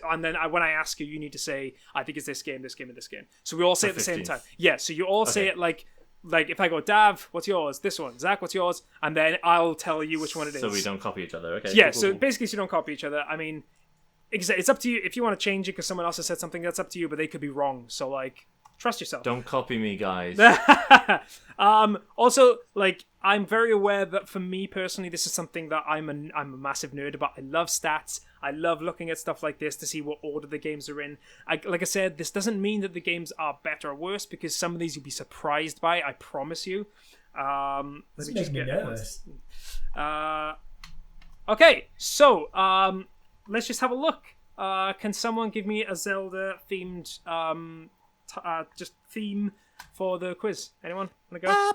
when I ask you, you need to say, I think it's this game, this game, and this game. So we all say it at the same time. Yeah, so you all say it like if I go, Dav, what's yours? This one. Zach, what's yours? And then I'll tell you which one it is. So we don't copy each other, okay? Yeah, so basically so you don't copy each other. I mean, it's up to you. If you want to change it because someone else has said something, that's up to you, but they could be wrong. So, like, trust yourself. Don't copy me, guys. Also, like, I'm very aware that for me personally, this is something that I'm a massive nerd about. I love stats. I love looking at stuff like this to see what order the games are in. Like I said, this doesn't mean that the games are better or worse because some of these you'll be surprised by. I promise you. Let me just get nervous. Okay, so let's just have a look. Can someone give me a Zelda themed just theme for the quiz? Anyone want to go?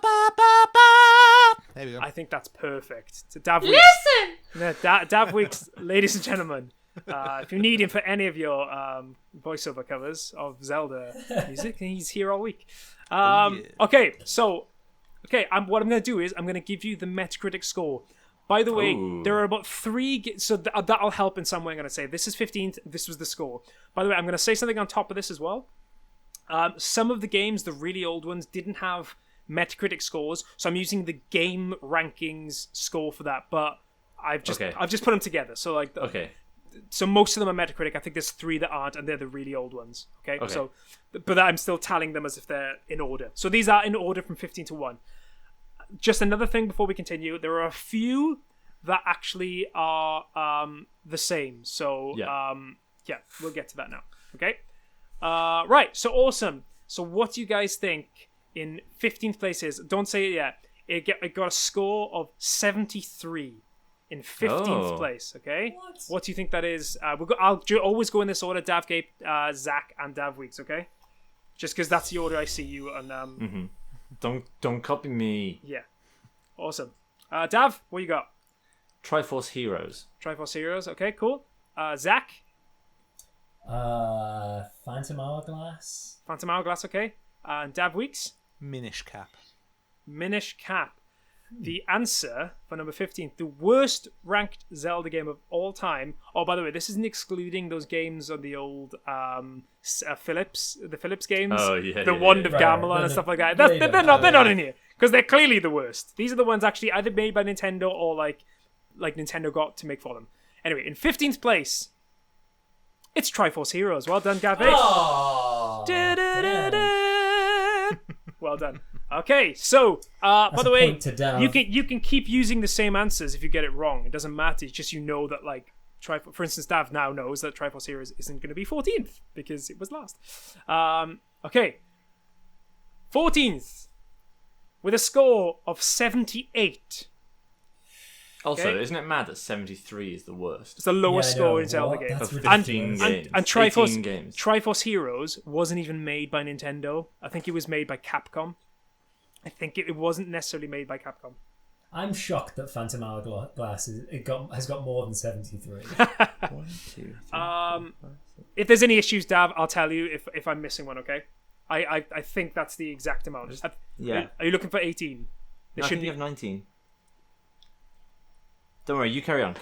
There we go. I think that's perfect. So Daf Weeks. Listen! Daf Weeks, ladies and gentlemen. If you need him for any of your voiceover covers of Zelda music, he's here all week. Okay, so... what I'm going to do is I'm going to give you the Metacritic score. By the way, there are about 3... So that'll help in some way. I'm going to say this is 15th, this was the score. By the way, I'm going to say something on top of this as well. Some of the games, the really old ones, didn't have Metacritic scores, so I'm using the game rankings score for that. But I've just put them together. So like, so most of them are Metacritic. I think there's 3 that aren't, and they're the really old ones. Okay. So, but I'm still tallying them as if they're in order. So these are in order from 15 to 1. Just another thing before we continue, there are a few that actually are the same. So we'll get to that now. Okay. Right, so awesome. So what do you guys think in 15th place is? Don't say it yet. It got a score of 73 in 15th place, okay? What do you think that is? I'll always go in this order, Daf Gape, Zach, and Daf Weeks, okay? Just because that's the order I see you. And Don't copy me. Yeah. Awesome. Dav, what you got? Triforce Heroes. Triforce Heroes, okay, cool. Zach? Phantom Hourglass. Phantom Hourglass, okay. And Dav Weeks? Minish Cap. Minish Cap. The answer for number 15, the worst ranked Zelda game of all time. Oh, by the way, this isn't excluding those games on the old Philips games. Oh, yeah. The Wand of Gamelon and stuff like that. They're not in here because they're clearly the worst. These are the ones actually either made by Nintendo or like Nintendo got to make for them. Anyway, in 15th place, it's Triforce Heroes. Well done, Gabe. Oh, Well done. Okay, so by the way, point to Dan. you can keep using the same answers if you get it wrong. It doesn't matter. It's just you know that like for instance, Dav now knows that Triforce Heroes isn't going to be 14th because it was last. Okay, 14th with a score of 78. Also, Okay. isn't it mad that 73 is the worst? It's the lowest Yeah, I score know. in Zelda What? games. That's Of ridiculous. 15 games. And Triforce 18 games. Triforce Heroes wasn't even made by Nintendo. I think it was made by Capcom. I think it wasn't necessarily made by Capcom. I'm shocked that Phantom Hourglass has got more than 73. 1, 2, 3, If there's any issues, Dav, I'll tell you if I'm missing one. Okay, I think that's the exact amount. Yeah. Are you looking for 18? No, I think you have 19. Don't worry, you carry on.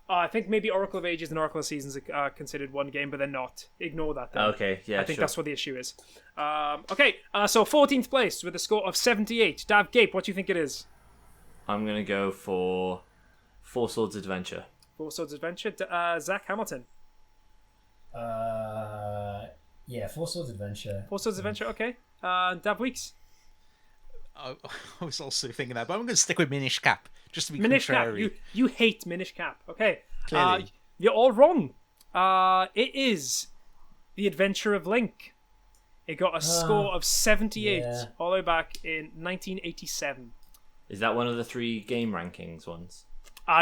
I think maybe Oracle of Ages and Oracle of Seasons are considered one game, but they're not. Ignore that. Then. Okay, yeah, I think sure. that's what the issue is. Okay, so 14th place with a score of 78. Dav Gape, what do you think it is? I'm going to go for Four Swords Adventure. Four Swords Adventure. Zach Hamilton. Yeah, Four Swords Adventure. Four Swords Adventure, okay. Dav Weeks. I was also thinking that, but I'm going to stick with Minish Cap just to be Minish Cap. contrary. You hate Minish Cap. Okay. Clearly. You're all wrong. It is The Adventure of Link. It got a score of 78 yeah. all the way back in 1987. Is that one of the 3 game rankings ones?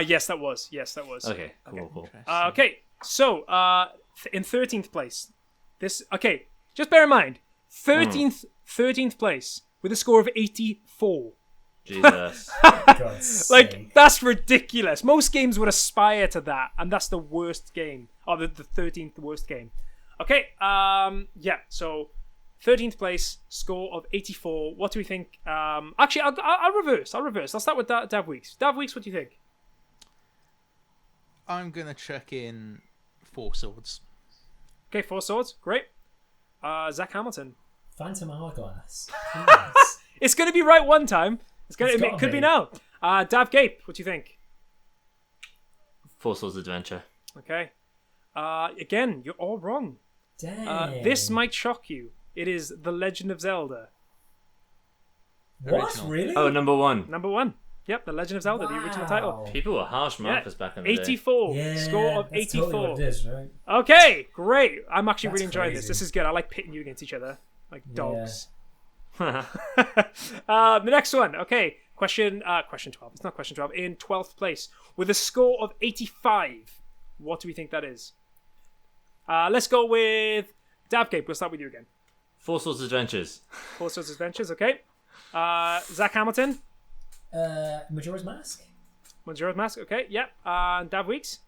Yes, that was. Okay, cool. Okay, so in 13th place, just bear in mind, 13th place with a score of 84. Jesus. God's Like, sake. that's ridiculous. Most games would aspire to that, and that's the worst game, or the 13th worst game. Okay, so 13th place, score of 84. What do we think? Actually, I'll reverse. I'll start with Dav Weeks. Dav Weeks, what do you think? I'm going to check in Four Swords. Okay, Four Swords, great. Zach Hamilton. Phantom Hourglass. Please. It's going to be right one time. It gotta could be be. now. Dav Gape, what do you think? Four Swords Adventure. Okay. Again, you're all wrong. Dang. This might shock you. It is The Legend of Zelda. What? Original. Really? Oh, number 1. Number 1. Yep, The Legend of Zelda, the original title. Wow. People were harsh markers back in the day. 84. Yeah, Score of that's 84. totally what it is, right? Okay, great. I'm actually That's really enjoying this. crazy. This is good. I like pitting you against each other like dogs. Yeah. The next one. Okay, question 12. It's not question 12. In 12th place with a score of 85. What do we think that is? Let's go with Dav Gape. We'll start with you again. Four Swords Adventures. Four Swords Adventures. Okay. Zach Hamilton. Majora's Mask? Majora's Mask. Okay. Yep. Dav Weeks.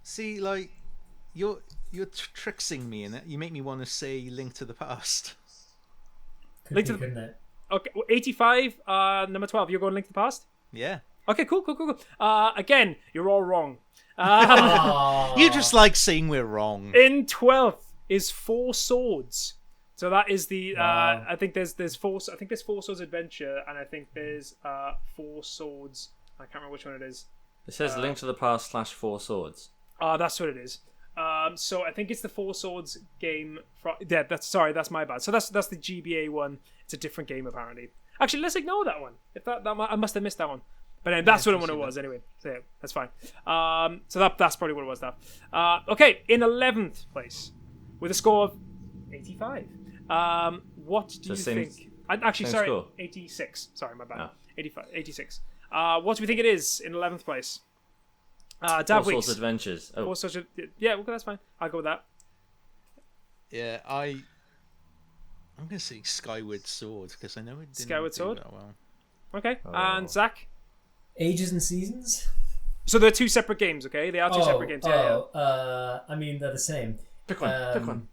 See, like, you're tricksing me in it. You make me want to say Link to the Past. Could Link be, to the- couldn't it? Okay. 85. Number 12. You're going Link to the Past. Yeah. Okay. Cool. Again, you're all wrong. You just like saying we're wrong. In 12th is Four Swords. So that is the Wow. I think there's Four Swords Adventure, and I think there's Four Swords. I can't remember which one it is. It says Link to the Past / Four Swords. That's what it is. So I think it's the Four Swords game. That's my bad. So that's the GBA one. It's a different game apparently. Actually, let's ignore that one. If I must have missed that one. But that's what it was anyway. So yeah, that's fine. So that's probably what it was. That. Okay, in 11th place with a score of 85. What do you think? Actually, same sorry, score. 86. Sorry, my bad. Oh. 86. What do we think it is in 11th place? Dav Four Weeks. Swords Adventures. Oh, Four Swords. Yeah, well, that's fine. I'll go with that. Yeah, I'm going to say Skyward Sword because I know it didn't Skyward do Sword? that well. Okay. Oh. And Zach. Ages and Seasons? So they're two separate games. Okay, they are two separate games. Yeah. I mean, they're the same. pick one. Pick one.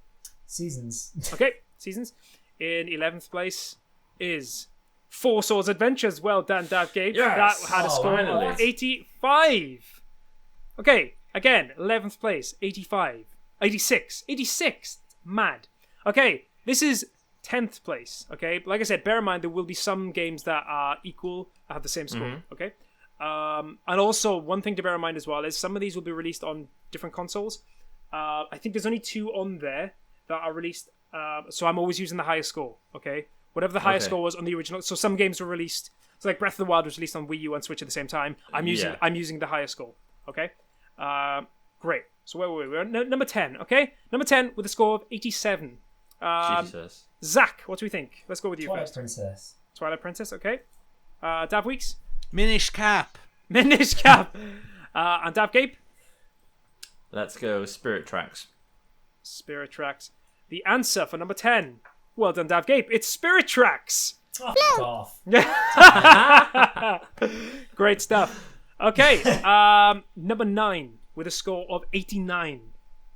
Seasons. Okay, Seasons. In 11th place is Four Swords Adventures. Well done, Daf Gape. Yes! That had a score finally. of 85. Okay, again, 11th place, 85. 86. 86. Mad. Okay, this is 10th place. Okay, like I said, bear in mind there will be some games that are equal, have the same score. Okay, and also one thing to bear in mind as well is some of these will be released on different consoles. I think there's only 2 on there that are released. So I'm always using the highest score. Okay, whatever the highest score was on the original. So some games were released. So like Breath of the Wild was released on Wii U and Switch at the same time. I'm using the highest score. Okay, great. So where were we? We're at number 10. Okay, number 10 with a score of 87. Jesus. Zach, what do we think? Let's go with you Twilight first. Princess. Twilight Princess. Okay. Daf Weeks. Minish Cap. Minish Cap. And Daf Gape. Let's go Spirit Tracks. Spirit Tracks. The answer for number 10. Well done, Daf Gape. It's Spirit Tracks. Oh, off. Great stuff. Okay. Number 9 with a score of 89.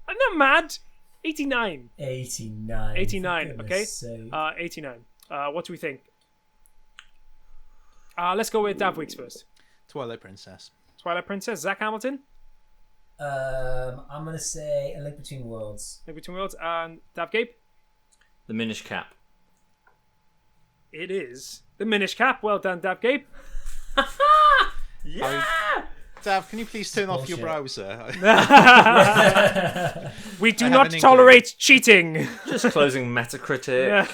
I'm not mad. 89. 89. 89. Okay. 89. What do we think? Let's go with Daf Weeks first. Twilight Princess. Twilight Princess. Zach Hamilton. I'm gonna say A Link Between Worlds. Link Between Worlds. And Daf Gape. The Minish Cap. It is the Minish Cap. Well done, Daf Gape. Yeah! Dav, can you please turn off your Bullshit. browser? We do I not have an tolerate cheating. Just closing Metacritic.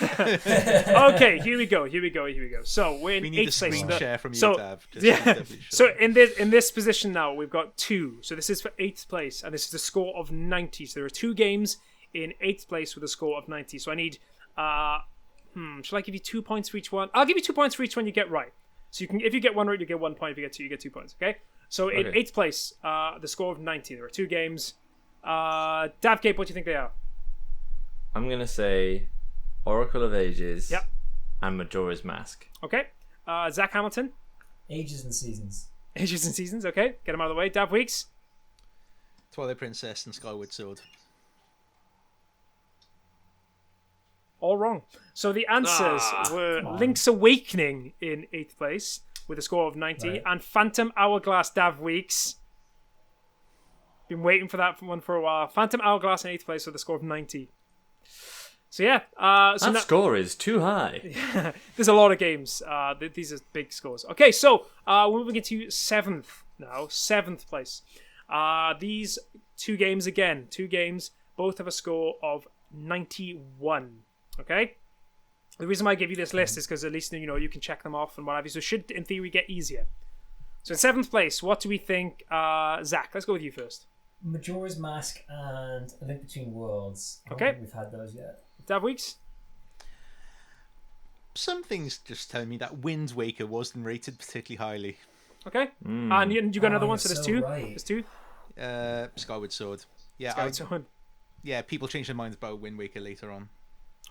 Okay, here we go. So we're in We need a 8th place. screen share from you, So Dav. Just yeah. to be sure. So in this position now, we've got 2. So this is for 8th place, and this is a score of 90. So there are 2 games in 8th place with a score of 90. So I need. Shall I give you 2 points for each one? I'll give you 2 points for each one you get right. So you can, if you get one right, you get 1 point. If you get 2, you get 2 points. Okay. So in 8th place, the score of 90. There are 2 games. Daf Gape, what do you think they are? I'm going to say Oracle of Ages Yep. and Majora's Mask. Okay. Zach Hamilton. Ages and Seasons. Ages and Seasons. Okay. Get them out of the way. Daf Weeks. Twilight Princess and Skyward Sword. All wrong. So the answers were Link's Awakening in 8th place with a score of 90 Right. and Phantom Hourglass Daf Weeks. Been waiting for that one for a while. Phantom Hourglass in 8th place with a score of 90. So yeah. That score is too high. There's a lot of games. These are big scores. Okay, so we're moving into 7th now. 7th place. These 2 games again. 2 games. Both have a score of 91. Okay? The reason why I give you this list is because at least you can check them off and what have you. So it should, in theory, get easier. So in 7th place, what do we think? Zach, let's go with you first. Majora's Mask and A Link Between Worlds. I don't Okay. think we've had those yet. Dav Weeks? Some things just tell me that Wind Waker wasn't rated particularly highly. Okay. And you got another Oh, one, so you're there's so 2. right. There's 2. Skyward Sword. Yeah, Skyward Sword. yeah. People change their minds about Wind Waker later on.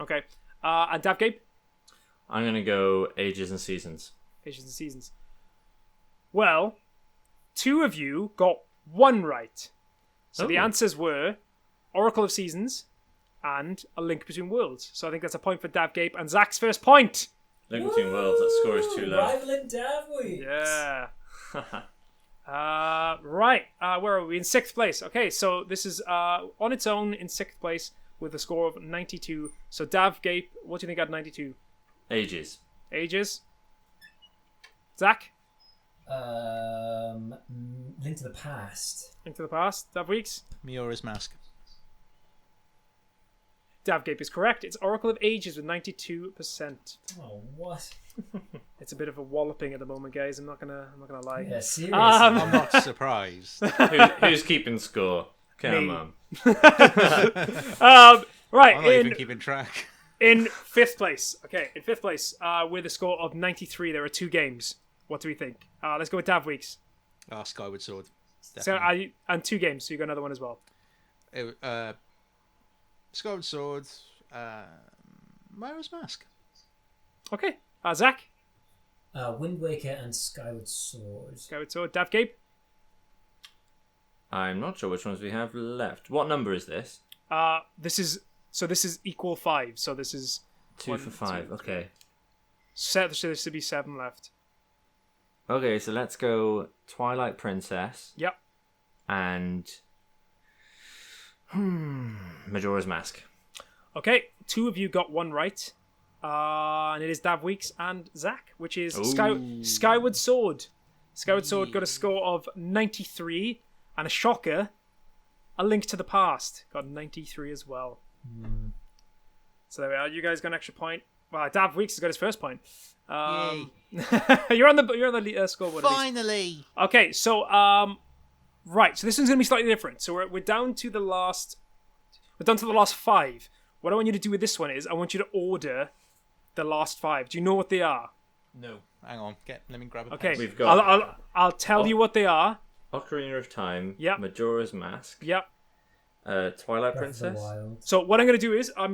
Okay. And Dav Gape? I'm going to go Ages and Seasons. Ages and Seasons. Well, 2 of you got 1 right. So the Oh. answers were Oracle of Seasons and A Link Between Worlds. So I think that's a point for Dav Gape and Zach's first point. Link Between Worlds, that score is too low. Rivaling Dav Weeks. Yeah. Right. Where are we? In 6th place. Okay, so this is on its own in 6th place with a score of 92. So Dav Gape, what do you think at 92? Ages. Ages? Zach? Link to the Past. Link to the Past. Dav Weeks? Miora's Mask. Dav Gape is correct. It's Oracle of Ages with 92%. Oh, what? It's a bit of a walloping at the moment, guys. I'm not gonna lie. Yeah, seriously. I'm not surprised. Who's keeping score? Come Me. on. Right. I'm not even keeping track. In 5th place. Okay, in 5th place, with a score of 93, there are 2 games. What do we think? Let's go with Dav Weeks. Skyward Sword. So, Definitely. and 2 games, so you got another one as well. Skyward Sword. Miora's Mask. Okay. Zach? Wind Waker and Skyward Sword. Skyward Sword. Dav Gape? I'm not sure which ones we have left. What number is this? This is equal 5, so this is 2 1, for 5. 2, Okay. So there should be 7 left. Okay, so let's go Twilight Princess. Yep. And Majora's Mask. Okay, 2 of you got 1 right. And it is Daf Weeks and Zach, which is Skyward Sword. Skyward Sword got a score of 93, and a shocker, A Link to the Past got 93 as well. So there we are. You guys got an extra point. Well, Daf Weeks has got his first point. You're on the scoreboard. Finally. Okay, so right. So this one's gonna be slightly different. So we're down to the last. We're down to the last 5. What I want you to do with this one is I want you to order the last 5. Do you know what they are? No. Hang on. Let me grab a Okay. pencil. We've got I'll tell you what they are. Ocarina of Time. Yep. Majora's Mask. Yep. Twilight Breath of the Princess. Wild. So what I'm gonna do is I'll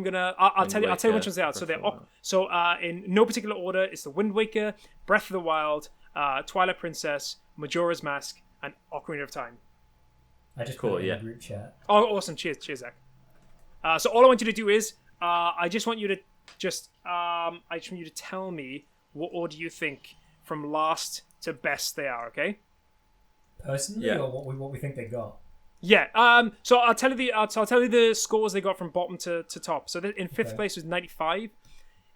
tell you Wind which ones they are. Waker, So Breath they're of the Wild. in no particular order. It's the Wind Waker, Breath of the Wild, Twilight Princess, Majora's Mask, and Ocarina of Time. I just Cool, put it in yeah. the group chat. Oh, awesome! Cheers, Zach. So all I want you to do is I just want you to tell me what order you think from last to best they are. Okay? Personally, Yeah. or what we think they got? Yeah. So I'll tell you the scores they got from bottom to top. So in 5th Okay. place was 95.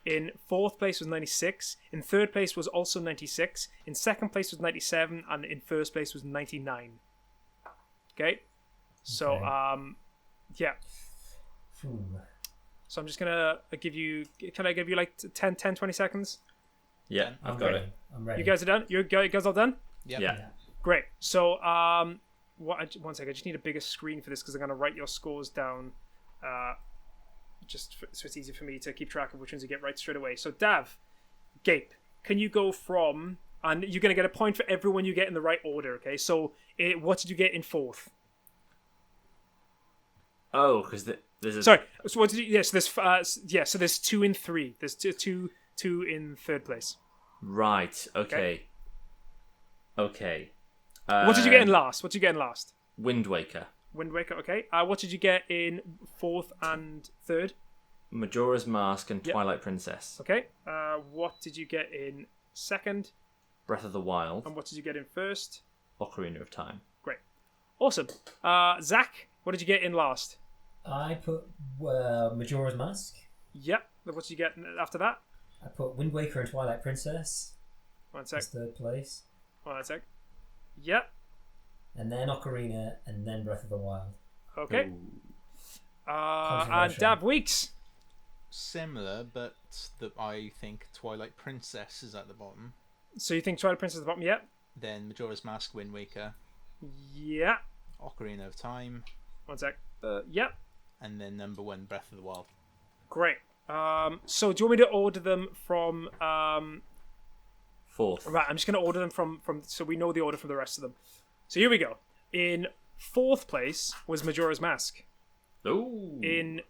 In 4th place was 96. In 3rd place was also 96. In 2nd place was 97, and in 1st place was 99. Okay. So Okay. yeah. Phew. So I'm just gonna give you. Can I give you like 10, 20 seconds? Yeah, I'm I've got ready. it. I'm ready. You guys are done. You guys all done? Yep. Yeah. Great. So one second. I just need a bigger screen for this because I'm gonna write your scores down. So it's easy for me to keep track of which ones you get right straight away. So Daf Gape, can you go from, and you're gonna get a point for everyone you get in the right order. Okay. So what did you get in 4th? Oh, because there's a... Sorry. So what did you? Yes. So there's 2 in 3. There's two in 3rd place. Right, okay. Okay. What did you get in last? What did you get in last? Wind Waker. Wind Waker. Okay. What did you get in 4th and 3rd? Majora's Mask and Yep. Twilight Princess. Okay. What did you get in 2nd? Breath of the Wild. And what did you get in 1st? Ocarina of Time. Great. Awesome. Zach, what did you get in last? I put Majora's Mask. Yep. What did you get after that? I put Wind Waker and Twilight Princess One sec. as 3rd place. One sec. Yep. And then Ocarina, and then Breath of the Wild. Okay. Ooh. And Controversial. Dab Weeks. Similar, but I think Twilight Princess is at the bottom. So you think Twilight Princess at the bottom? Yep. Then Majora's Mask, Wind Waker, Yeah. Ocarina of Time, One sec. Yep. and then number 1, Breath of the Wild. Great. So do you want me to order them from? 4th. Right. I'm just going to order them from so we know the order for the rest of them. So here we go. In 4th place was Majora's Mask. Ooh. In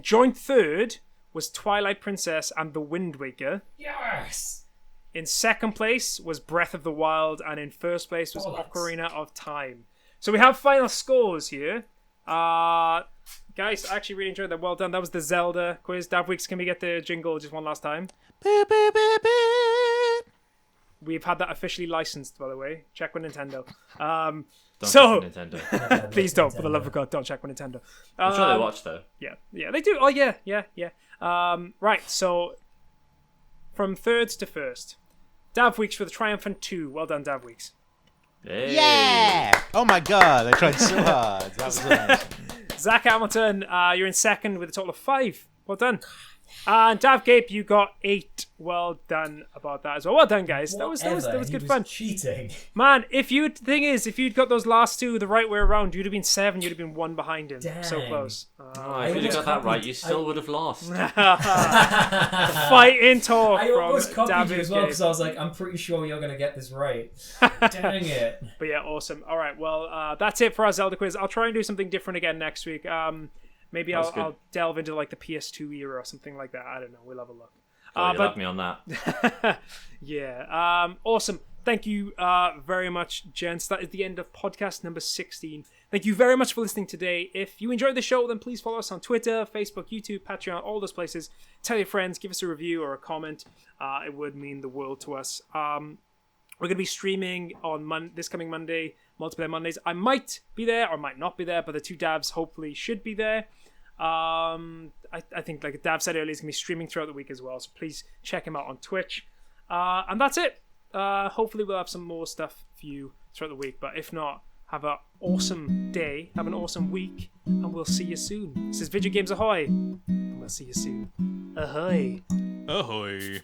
joint 3rd was Twilight Princess and the Wind Waker. Yes! In 2nd place was Breath of the Wild, and in 1st place was Bollocks. Ocarina of Time. So we have final scores here. Guys, I actually really enjoyed that. Well done. That was the Zelda quiz. Dab Weeks, can we get the jingle just one last time? We've had that officially licensed, by the way. Check with Nintendo. Don't so- check Nintendo. Please don't, for the love of God, don't check with Nintendo. I'm sure they watch, though. Yeah, they do. Oh, yeah. Right, so from 3rd to 1st. Dav Weeks with a triumphant 2. Well done, Dav Weeks. Hey. Yeah! Oh my god, I tried so hard. That was nice. Zach Hamilton, you're in 2nd with a total of 5. Well done. And Daf Gape, you got 8. Well done about that as well. Well done, guys. That was Whatever, good he fun. was cheating. Man, if you'd got those last 2 the right way around, you'd have been 7. You'd have been 1 behind him. So Dang. close. Oh, if you'd have got that right, you still would have lost. Fight in talk I almost from copied you David as well Gape. because I was like, I'm pretty sure you're going to get this right. Dang it. But yeah, awesome. All right, well, that's it for our Zelda quiz. I'll try and do something different again next week. Maybe That's good. I'll delve into like the PS2 era or something like that. I don't know. We'll have a look. Oh, you'll but have me on that. yeah, awesome. thank you very much, gents. That is the end of podcast number 16. Thank you very much for listening today. If you enjoyed the show, then please follow us on Twitter, Facebook, YouTube, Patreon, all those places. Tell your friends, give us a review or a comment. It would mean the world to us. We're going to be streaming on this coming Monday, Multiplayer Mondays. I might be there or might not be there, but the two Davs hopefully should be there. I think, like Dav said earlier, he's going to be streaming throughout the week as well, so please check him out on Twitch. And that's it. Hopefully we'll have some more stuff for you throughout the week, but if not, have an awesome day, have an awesome week, and we'll see you soon. This is Video Games Ahoy, and we'll see you soon. Ahoy! Ahoy!